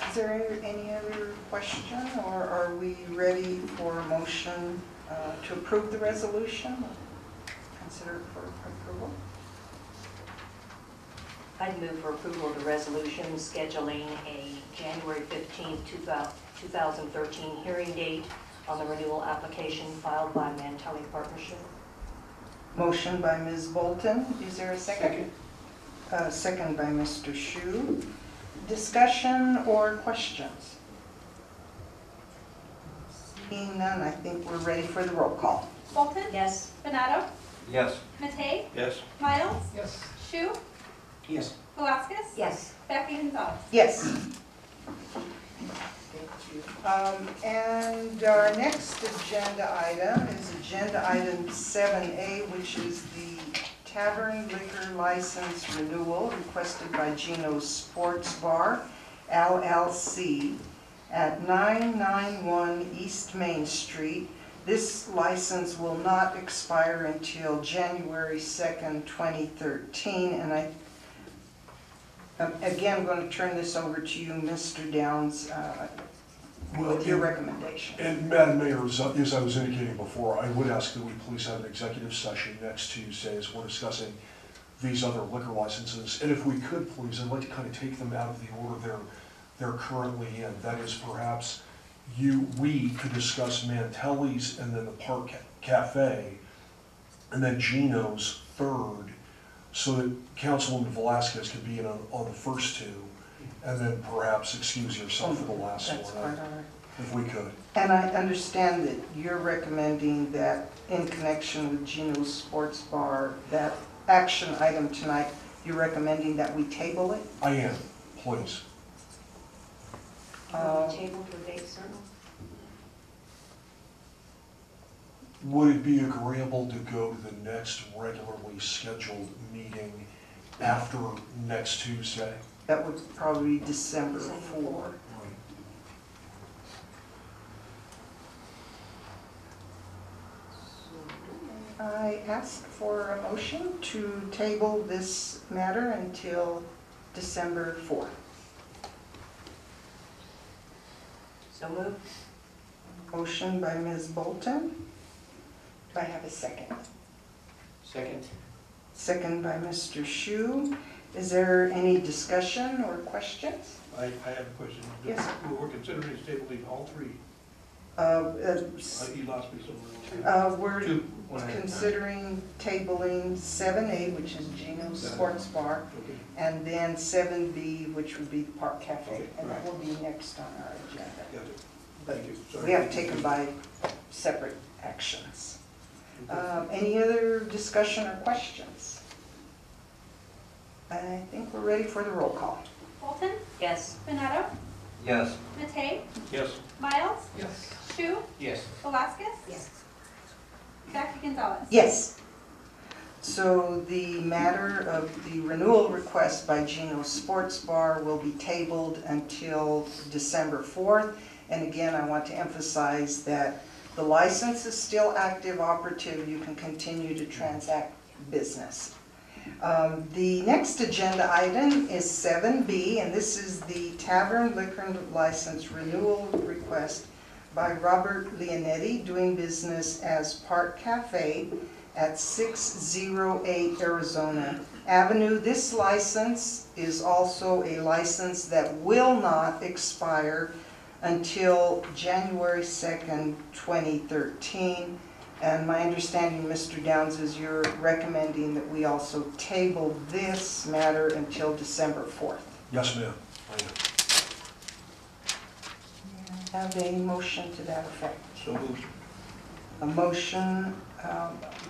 Is there any other question, or are we ready for a motion to approve the resolution? Consider it for approval. I'd move for approval of the resolution scheduling a January 15th, 2013 hearing date on the renewal application filed by Mantelli Partnership. Motion by Ms. Bolton. Is there a second? Second by Mr. Shu. Discussion or questions? Seeing none, I think we're ready for the roll call. Bolton? Yes. Benado? Yes. Matei? Yes. Miles? Yes. Shu? Yes. Velasquez? Yes. Becky Gonzalez? Yes. Thank you. And our next agenda item is agenda item 7A, which is the tavern liquor license renewal requested by Gino's Sports Bar, LLC, at 991 East Main Street. This license will not expire until January 2nd, 2013, and I'm again going to turn this over to you, Mr. Downs, with your recommendation. And Madam Mayor, as I was indicating before, I would ask that we please have an executive session next Tuesday as we're discussing these other liquor licenses. And if we could, please, I'd like to kind of take them out of the order they're currently in. That is, perhaps we could discuss Mantelli's and then the Park Cafe, and then Gino's third, so that Councilwoman Velasquez could be in on the first two, and then perhaps excuse yourself for the last That's one, quite all right. if we could. And I understand that you're recommending that in connection with Gino's Sports Bar, that action item tonight, you're recommending that we table it? I am, please. Table to a date certain? Would it be agreeable to go to the next regularly scheduled meeting after next Tuesday? That would probably be December 4. I ask for a motion to table this matter until December 4. So moved. Motion by Ms. Bolton. Do I have a second? Second. Second by Mr. Shu. Is there any discussion or questions? I have a question. Yes. We're considering tabling all three. You lost me somewhere. We're Two, one and a half. considering tabling 7A, which is Gino's Sports Bar, Okay. and then 7B, which would be the Park Cafe, Okay, and that right. will be next on our agenda. Got it. Thank you. Sorry. We have to take them by separate actions. Any other discussion or questions? I think we're ready for the roll call. Bolton? Yes. Benado? Yes. Matei? Yes. Miles? Yes. Shu? Yes. Velasquez? Yes. Jackie Gonzalez? Yes. So the matter of the renewal request by Gino's Sports Bar will be tabled until December 4th. And again, I want to emphasize that the license is still active, operative. You can continue to transact business. The next agenda item is 7B, and this is the Tavern Liquor License Renewal Request by Robert Leonetti, doing business as Park Cafe at 608 Arizona Avenue. This license is also a license that will not expire until January 2nd, 2013. And my understanding, Mr. Downs, is you're recommending that we also table this matter until December 4th. Yes, ma'am. I am. Have a motion to that effect. So moved. A motion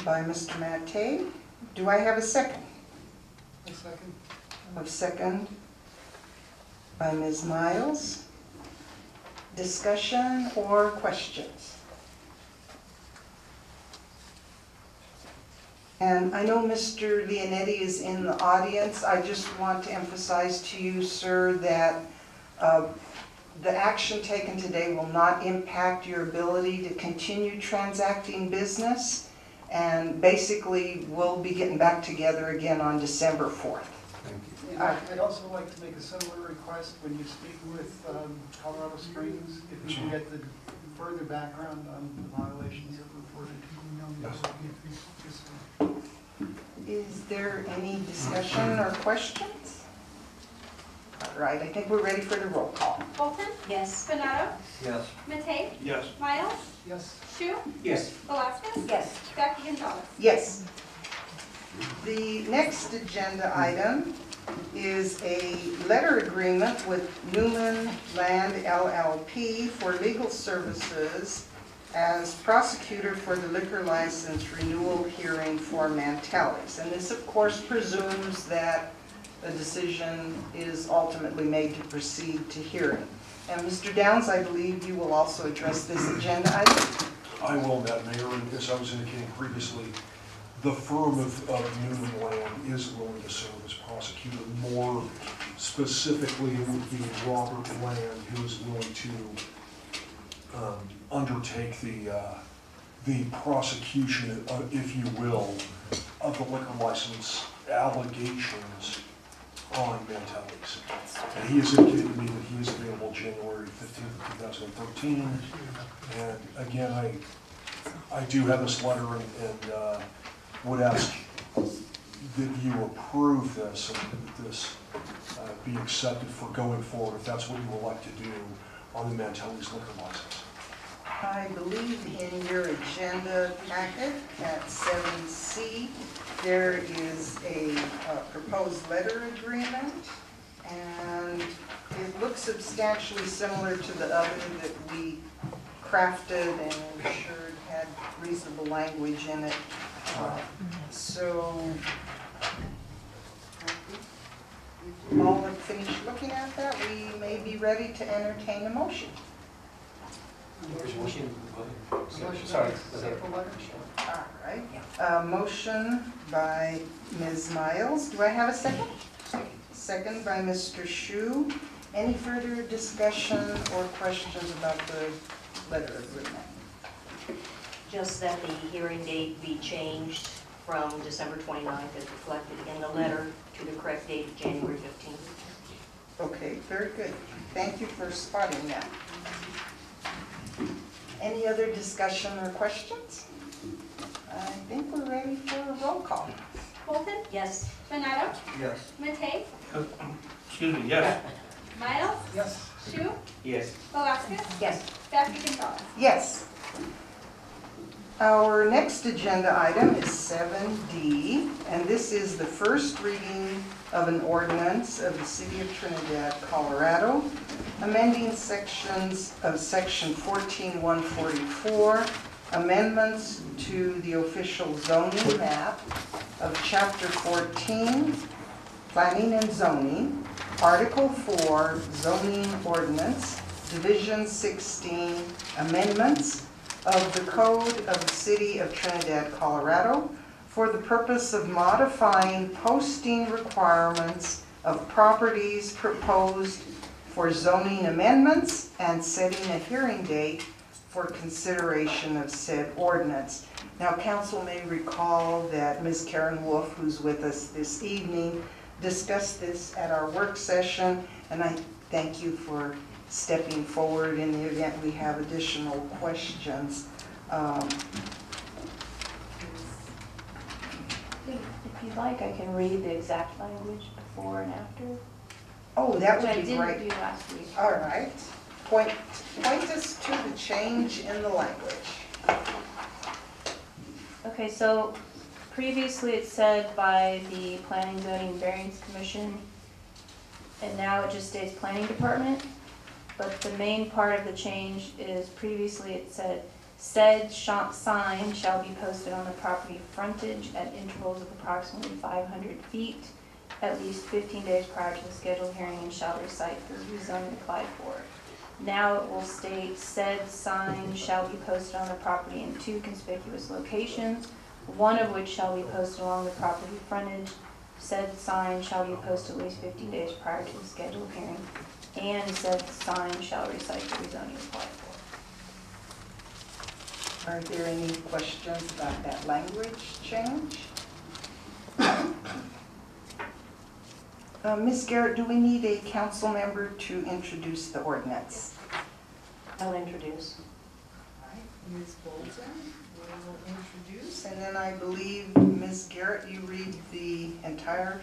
by Mr. Mattei. Do I have a second? A second. A second by Ms. Miles. Discussion or questions? And I know Mr. Leonetti is in the audience. I just want to emphasize to you, sir, that the action taken today will not impact your ability to continue transacting business. And basically, we'll be getting back together again on December 4th. And I'd also like to make a similar request when you speak with Colorado Springs, if you can get the further background on the violations that were reported. Is there any discussion or questions? All right, I think we're ready for the roll call. Bolton? Yes. Benado? Yes. Matei? Yes. Miles? Yes. Shu? Yes. Velasquez? Yes. Jackie Gonzalez? Yes. The next agenda item is a letter agreement with Newman Land LLP for legal services as prosecutor for the liquor license renewal hearing for Mantelli's. And this, of course, presumes that a decision is ultimately made to proceed to hearing. And Mr. Downs, I believe you will also address this agenda item. I will, Madam Mayor, and as I was indicating previously, the firm of Newman Land is willing to serve as prosecutor. More specifically, it would be Robert Land who is willing to undertake the prosecution, if you will, of the liquor license allegations on Mantelli's. And he has indicated to me that he is available January 15th, 2013. And again, I do have this letter and would ask that you approve this and that this be accepted for going forward, if that's what you would like to do on the Mantelli's liquor license. I believe in your agenda packet at 7C, there is a proposed letter agreement, and it looks substantially similar to the other that we crafted and ensured had reasonable language in it. So, all have finished looking at that, we may be ready to entertain a motion. Motion, go ahead. Motion Sorry. to accept the letter? All right. Motion by Ms. Miles. Do I have a second? Second by Mr. Shu. Any further discussion or questions about the letter agreement? Just that the hearing date be changed from December 29th as reflected in the letter to the correct date of January 15th. Okay, very good. Thank you for spotting that. Any other discussion or questions? I think we're ready for a roll call. Bolton? Yes. Benado? Yes. Matei? Excuse me, yes. Miles? Yes. Shu? Yes. Velasquez? Yes. Jackie Gonzalez. Yes. Our next agenda item is 7D, and this is the first reading of an ordinance of the City of Trinidad, Colorado, amending sections of Section 14-144, amendments to the official zoning map of Chapter 14, Planning and Zoning, Article 4, Zoning Ordinance, Division 16, amendments of the Code of the City of Trinidad, Colorado, for the purpose of modifying posting requirements of properties proposed for zoning amendments and setting a hearing date for consideration of said ordinance. Now, council may recall that Ms. Karen Wolf, who's with us this evening, discussed this at our work session, and I thank you for stepping forward in the event we have additional questions. If you'd like, I can read the exact language before and after. Oh, that Which would be I great. didn't do last week. All right. Point us to the change in the language. Okay, so previously it said by the Planning, Zoning, and Variance Commission, and now it just states Planning Department. But the main part of the change is previously it said, said sign shall be posted on the property frontage at intervals of approximately 500 feet, at least 15 days prior to the scheduled hearing, and shall recite the rezoning applied for. Now it will state, said sign shall be posted on the property in 2 conspicuous locations, one of which shall be posted along the property frontage. Said sign shall be posted at least 15 days prior to the scheduled hearing, and said sign shall recite the rezoning applied for. Are there any questions about that language change? Ms. Garrett, do we need a council member to introduce the ordinance? I'll introduce. All right, Ms. Bolton will introduce, and then I believe, Ms. Garrett, you read the entire.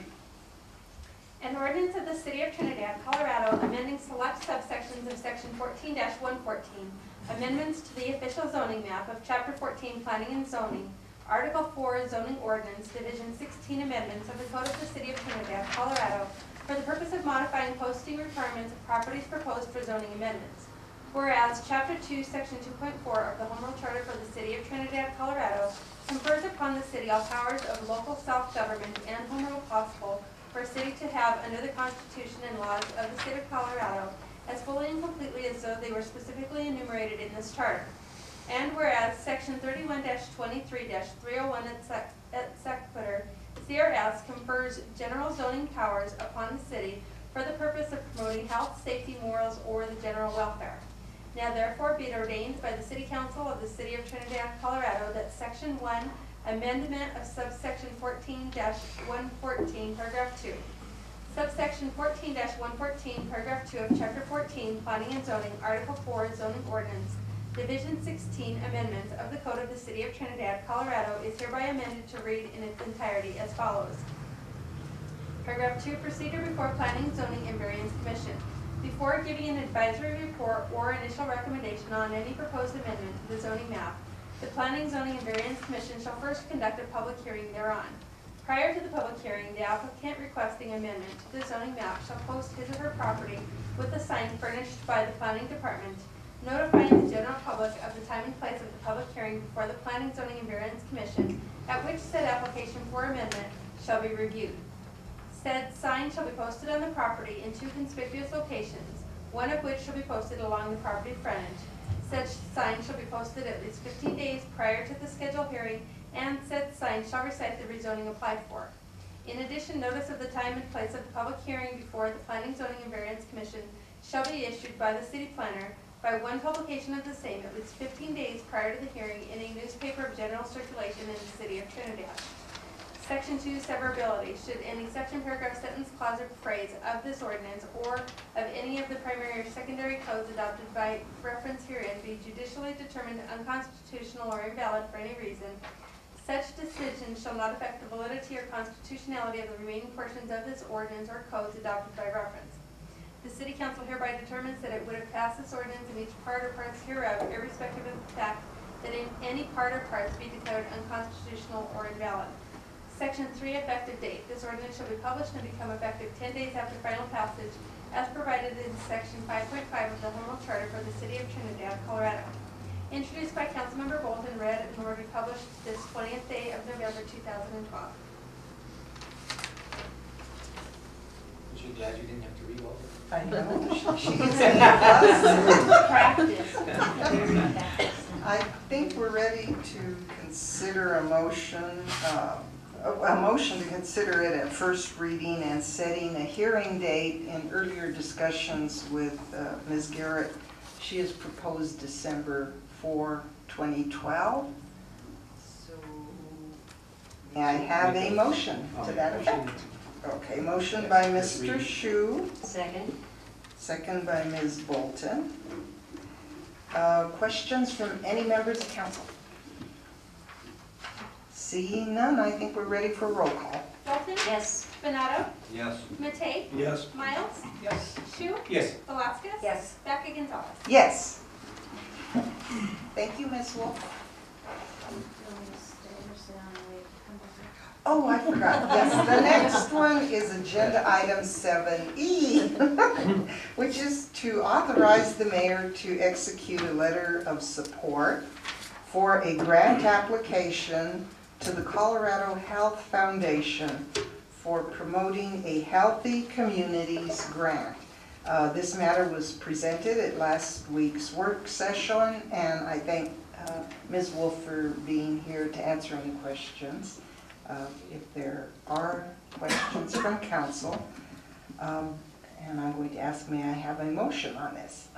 An ordinance of the City of Trinidad, Colorado, amending select subsections of Section 14-114, amendments to the official zoning map of Chapter 14, Planning and Zoning, Article 4, Zoning Ordinance, Division 16 amendments of the Code of the City of Trinidad, Colorado, for the purpose of modifying posting requirements of properties proposed for zoning amendments. Whereas Chapter 2, Section 2.4 of the Home Rule Charter for the City of Trinidad, Colorado, confers upon the city all powers of local self-government and home rule possible for a city to have under the Constitution and laws of the State of Colorado, as fully and completely as though they were specifically enumerated in this charter. And whereas Section 31-23-301 et sequitur CRS confers general zoning powers upon the city for the purpose of promoting health, safety, morals, or the general welfare. Now therefore be it ordained by the City Council of the City of Trinidad, Colorado, that Section 1, amendment of subsection 14-114, paragraph 2. Subsection 14-114, paragraph 2 of Chapter 14, Planning and Zoning, Article 4, Zoning Ordinance, Division 16 amendments of the Code of the City of Trinidad, Colorado is hereby amended to read in its entirety as follows. Paragraph 2, procedure before Planning, Zoning, and Variance Commission. Before giving an advisory report or initial recommendation on any proposed amendment to the zoning map, the Planning, Zoning, and Variance Commission shall first conduct a public hearing thereon. Prior to the public hearing, the applicant requesting amendment to the zoning map shall post his or her property with a sign furnished by the Planning Department, notifying the general public of the time and place of the public hearing before the Planning, Zoning, and Variance Commission, at which said application for amendment shall be reviewed. Said sign shall be posted on the property in 2 conspicuous locations, one of which shall be posted along the property frontage. Such sign shall be posted at least 15 days prior to the scheduled hearing, and said sign shall recite the rezoning applied for. In addition, notice of the time and place of the public hearing before the Planning, Zoning, and Variance Commission shall be issued by the city planner by one publication of the same at least 15 days prior to the hearing in a newspaper of general circulation in the City of Trinidad. Section 2, severability. Should any section, paragraph, sentence, clause, or phrase of this ordinance or of any of the primary or secondary codes adopted by reference herein be judicially determined unconstitutional or invalid for any reason, such decision shall not affect the validity or constitutionality of the remaining portions of this ordinance or codes adopted by reference. The City Council hereby determines that it would have passed this ordinance in each part or parts hereof, irrespective of the fact that in any part or parts be declared unconstitutional or invalid. Section 3, effective date. This ordinance shall be published and become effective 10 days after final passage, as provided in Section 5.5 of the Home Rule Charter for the City of Trinidad, Colorado. Introduced by Councilmember Bolton, read and will be published this 20th day of November 2012. Aren't you glad you didn't have to read all of it? I know. Practice. I think we're ready to consider a motion to consider it at first reading and setting a hearing date. In earlier discussions with Ms. Garrett, she has proposed December 4, 2012. So may I have a motion to that effect? Okay, motion by Mr. Shu. Second. Second by Ms. Bolton. Questions from any members of council? Seeing none, I think we're ready for a roll call. Bolton? Yes. Benado? Yes. Matei? Yes. Miles? Yes. Shu? Yes. Velasquez? Yes. Baca Gonzalez? Yes. Thank you, Ms. Wolf. Oh, I forgot. Yes, the next one is agenda item 7E, which is to authorize the mayor to execute a letter of support for a grant application to the Colorado Health Foundation for promoting a Healthy Communities grant. This matter was presented at last week's work session, and I thank Ms. Wolf for being here to answer any questions. If there are questions from council, and I'm going to ask, may I have a motion on this?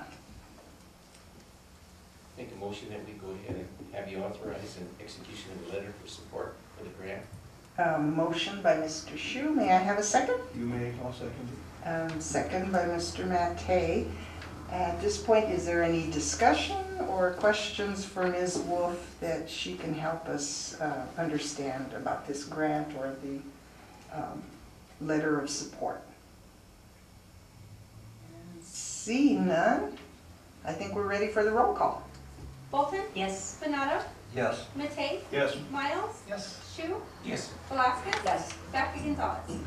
Make a motion that we go ahead and have you authorize an execution of a letter for support for the grant. Motion by Mr. Shu. May I have a second? You may, I'll second it. Second by Mr. Mattei. At this point, is there any discussion or questions for Ms. Wolf that she can help us understand about this grant or the letter of support? Seeing none, I think we're ready for the roll call. Bolton? Yes. Benado? Yes. Matei? Yes. Miles? Yes. Shu? Yes. Velasquez? Yes. Baca Gonzalez?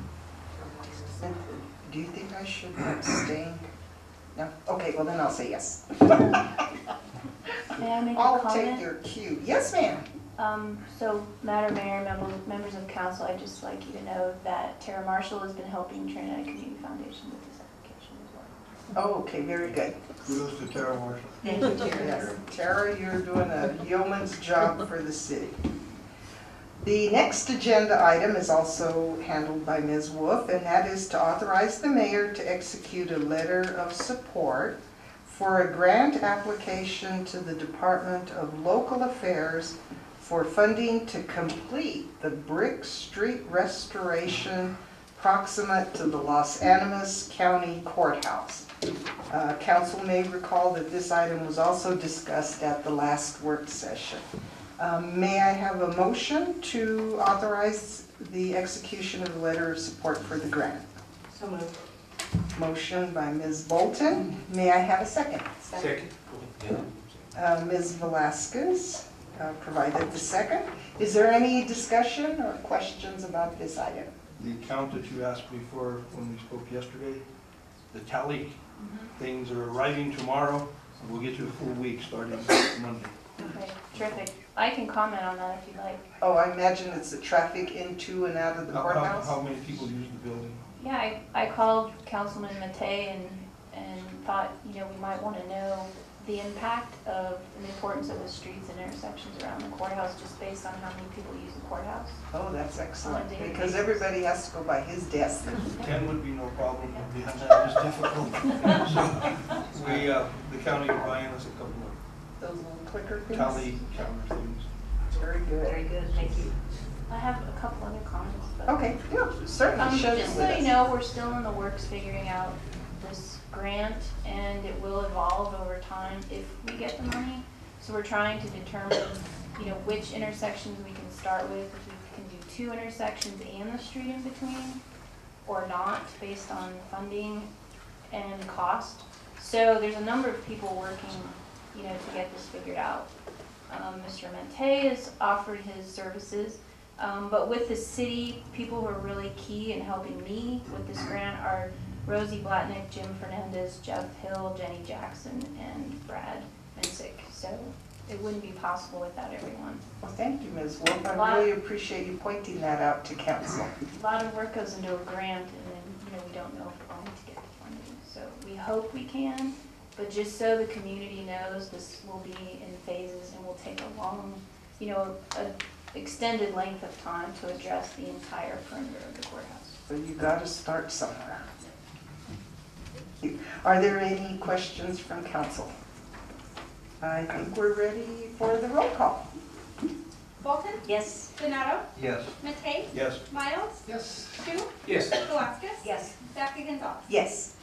Do you think I should abstain? No? Okay, well then I'll say yes. May I make a I'll comment? take your cue. Yes, ma'am. So, Madam Mayor, members of council, I'd just like you to know that Tara Marshall has been helping Trinidad Community Foundation with this application as well. Oh, okay, very good. Kudos to Tara Marshall. Thank you, Tara. Yes, Tara, you're doing a yeoman's job for the city. The next agenda item is also handled by Ms. Wolf, and that is to authorize the mayor to execute a letter of support for a grant application to the Department of Local Affairs for funding to complete the Brick Street restoration proximate to the Los Animas County Courthouse. Council may recall that this item was also discussed at the last work session. May I have a motion to authorize the execution of the letter of support for the grant? So moved. Motion by Ms. Bolton. May I have a second? Second. Ms. Velasquez provided the second. Is there any discussion or questions about this item? The count that you asked me for when we spoke yesterday, the tally, things are arriving tomorrow, and we'll get you a full week starting Monday. Okay, terrific. I can comment on that if you'd like. Oh, I imagine it's the traffic into and out of the courthouse? How many people use the building? Yeah, I called Councilman Mattei and thought, we might want to know the impact of and the importance of the streets and intersections around the courthouse just based on how many people use the courthouse. Oh, that's excellent, On a daily because basis. everybody has to go by his desk. 10 would be no problem, beyond that is difficult. So, the county are buying us a couple Those little clicker of things? tally counter things. Very good. Very good, thank you. I have a couple other comments. But Okay, yeah, certainly share them just with so us. you know, we're still in the works figuring out this grant, and it will evolve over time if we get the money. So we're trying to determine, which intersections we can start with, if we can do 2 intersections and the street in between, or not, based on funding. and cost. So there's a number of people working, you know, to get this figured out. Mr. Mente has offered his services, but with the city, people who are really key in helping me with this grant are Rosie Blatnick, Jim Fernandez, Jeff Hill, Jenny Jackson, and Brad Minsick. So it wouldn't be possible without everyone. Well, thank you, Ms. Wolf. I really appreciate you pointing that out to council. A lot of work goes into a grant, and then, you know, we don't know if we're going to get the funding. So we hope we can, but just so the community knows, this will be in phases and will take a long, you know, a extended length of time to address the entire perimeter of the courthouse. So you got to start somewhere. Are there any questions from council? I think we're ready for the roll call. Bolton? Yes. Donato? Yes. Matei? Yes. Miles? Yes. Shu? Yes. Velazquez? Yes. Dr. Gonzalez? Yes.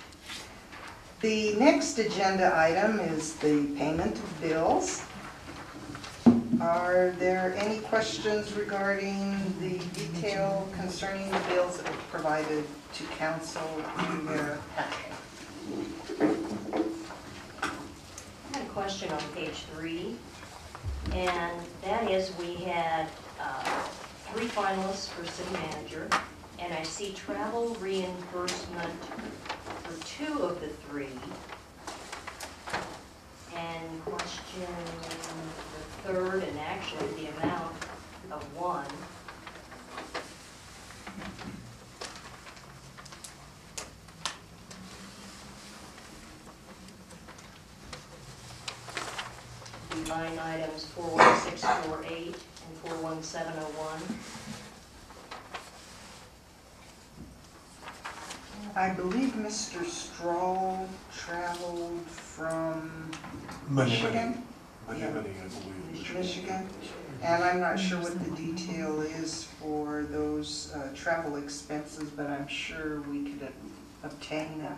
The next agenda item is the payment of bills. Are there any questions regarding the detail concerning the bills that were provided to council in their packet? I had a question on page 3, and that is we had 3 finalists for city manager, and I see travel reimbursement for 2 of the 3, and question the 3rd, and actually the amount of 1. The line items 41648 and 41701. I believe Mr. Stroll traveled from Michigan, Yeah. I believe. Michigan, and I'm not sure what the detail is for those travel expenses, but I'm sure we could obtain them.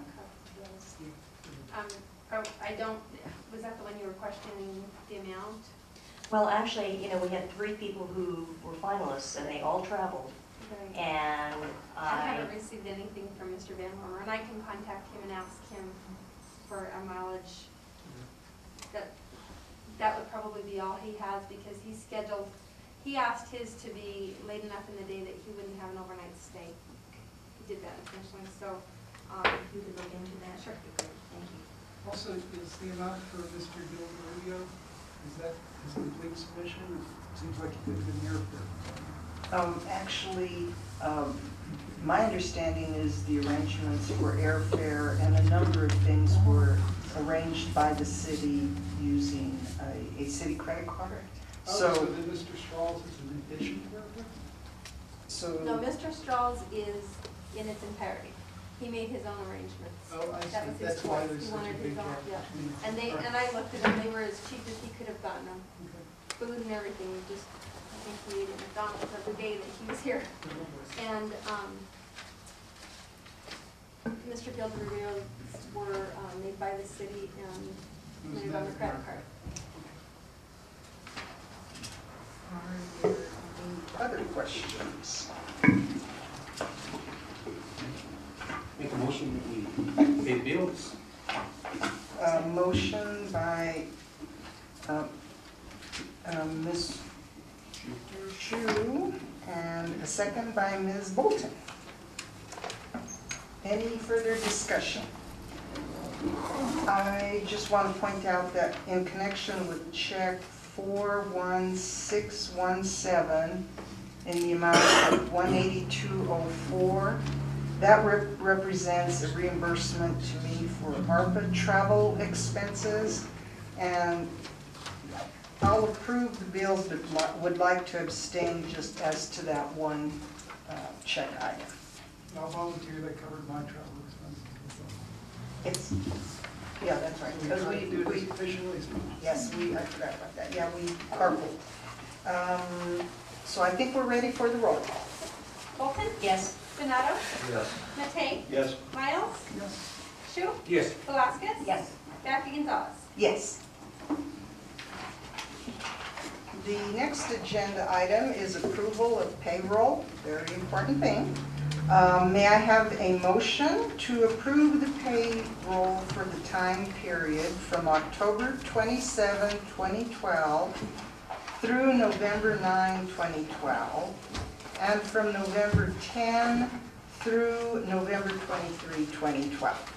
I don't, was that the one you were questioning the amount? Well, actually, you know, we had 3 people who were finalists, and they all traveled. Right. And I haven't received anything from Mr. Van Hormer, and I can contact him and ask him for a mileage. That would probably be all he has, because he's scheduled, he asked his to be late enough in the day that he wouldn't have an overnight stay. He did that intentionally, so, you could look into that. Sure. Thank you. Also, is the amount for Mr. Gilberto, is that his complete submission? It seems like he did good airfare. Actually, my understanding is the arrangements for airfare and a number of things were arranged by the city using a city credit card. So then Mr. Strauss is an addition to airfare? So no, Mr. Strauss is in its entirety. He made his own arrangements. Oh, I see. That was his That's why choice. there's He such a wanted big his own, gap yeah. between the And two. they, Right. and I looked at them, they were as cheap as he could have gotten them. Okay. Food and everything, we just, I think we ate at McDonald's every day that he was here. And, Mr. Field reviews were, made by the city and made on the credit card. are there any other questions? Make a motion that we pay bills. Motion by Ms. Chu and a second by Ms. Bolton. Any further discussion? I just want to point out that in connection with check 41617 in the amount of $182.04, that represents a reimbursement to me for ARPA travel expenses, and I'll approve the bills but would like to abstain just as to that one check item. I'll volunteer, that covered my travel expenses. It's, yeah, that's right. Because Try to do it as efficiently as possible. yes, I forgot about that. Yeah, we carpooled. So I think we're ready for the roll call. Bolton? Yes. Donato? Yes. Matei? Yes. Miles? Yes. Shu? Yes. Velazquez? Yes. Dr. Gonzalez? Yes. The next agenda item is approval of payroll, very important thing, May I have a motion to approve the payroll for the time period from October 27, 2012 through November 9, 2012, and from November 10 through November 23, 2012?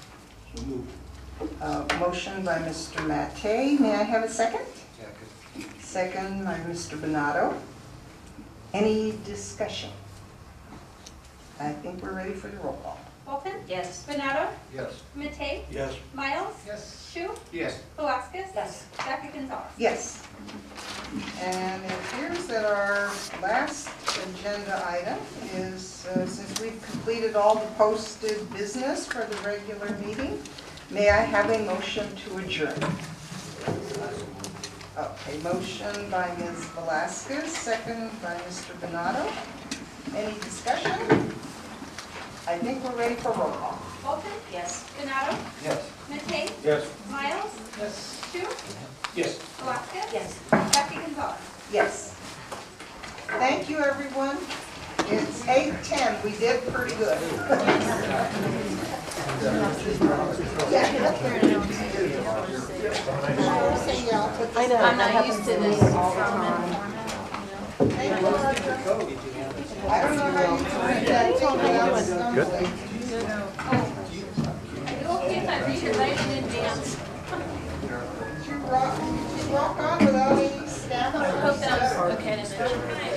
So moved. Motion by Mr. Mattei. May I have a second? Second. Second by Mr. Donato. Any discussion? I think we're ready for the roll call. Bolton? Yes. Benado? Yes. Matei? Yes. Miles? Yes. Shu? Yes. Velazquez? Yes. Dr. Gonzalez? Yes. And it appears that our last agenda item is, since we've completed all the posted business for the regular meeting, may I have a motion to adjourn? Okay, motion by Ms. Velazquez, second by Mr. Donato. Any discussion? I think we're ready for roll call. Bolton? Yes. Benado? Yes. Matei? Yes. Miles? Yes. Shu? Yes. Velazquez? Yes. Dr. Gonzalez? Yes. Thank you, everyone. It's 8:10. We did pretty good. I'm not used to this. I don't know how you can read that. Good. Okay, if I read it right in advance. Did you rock on without any stamina? I hope that was okay to mention.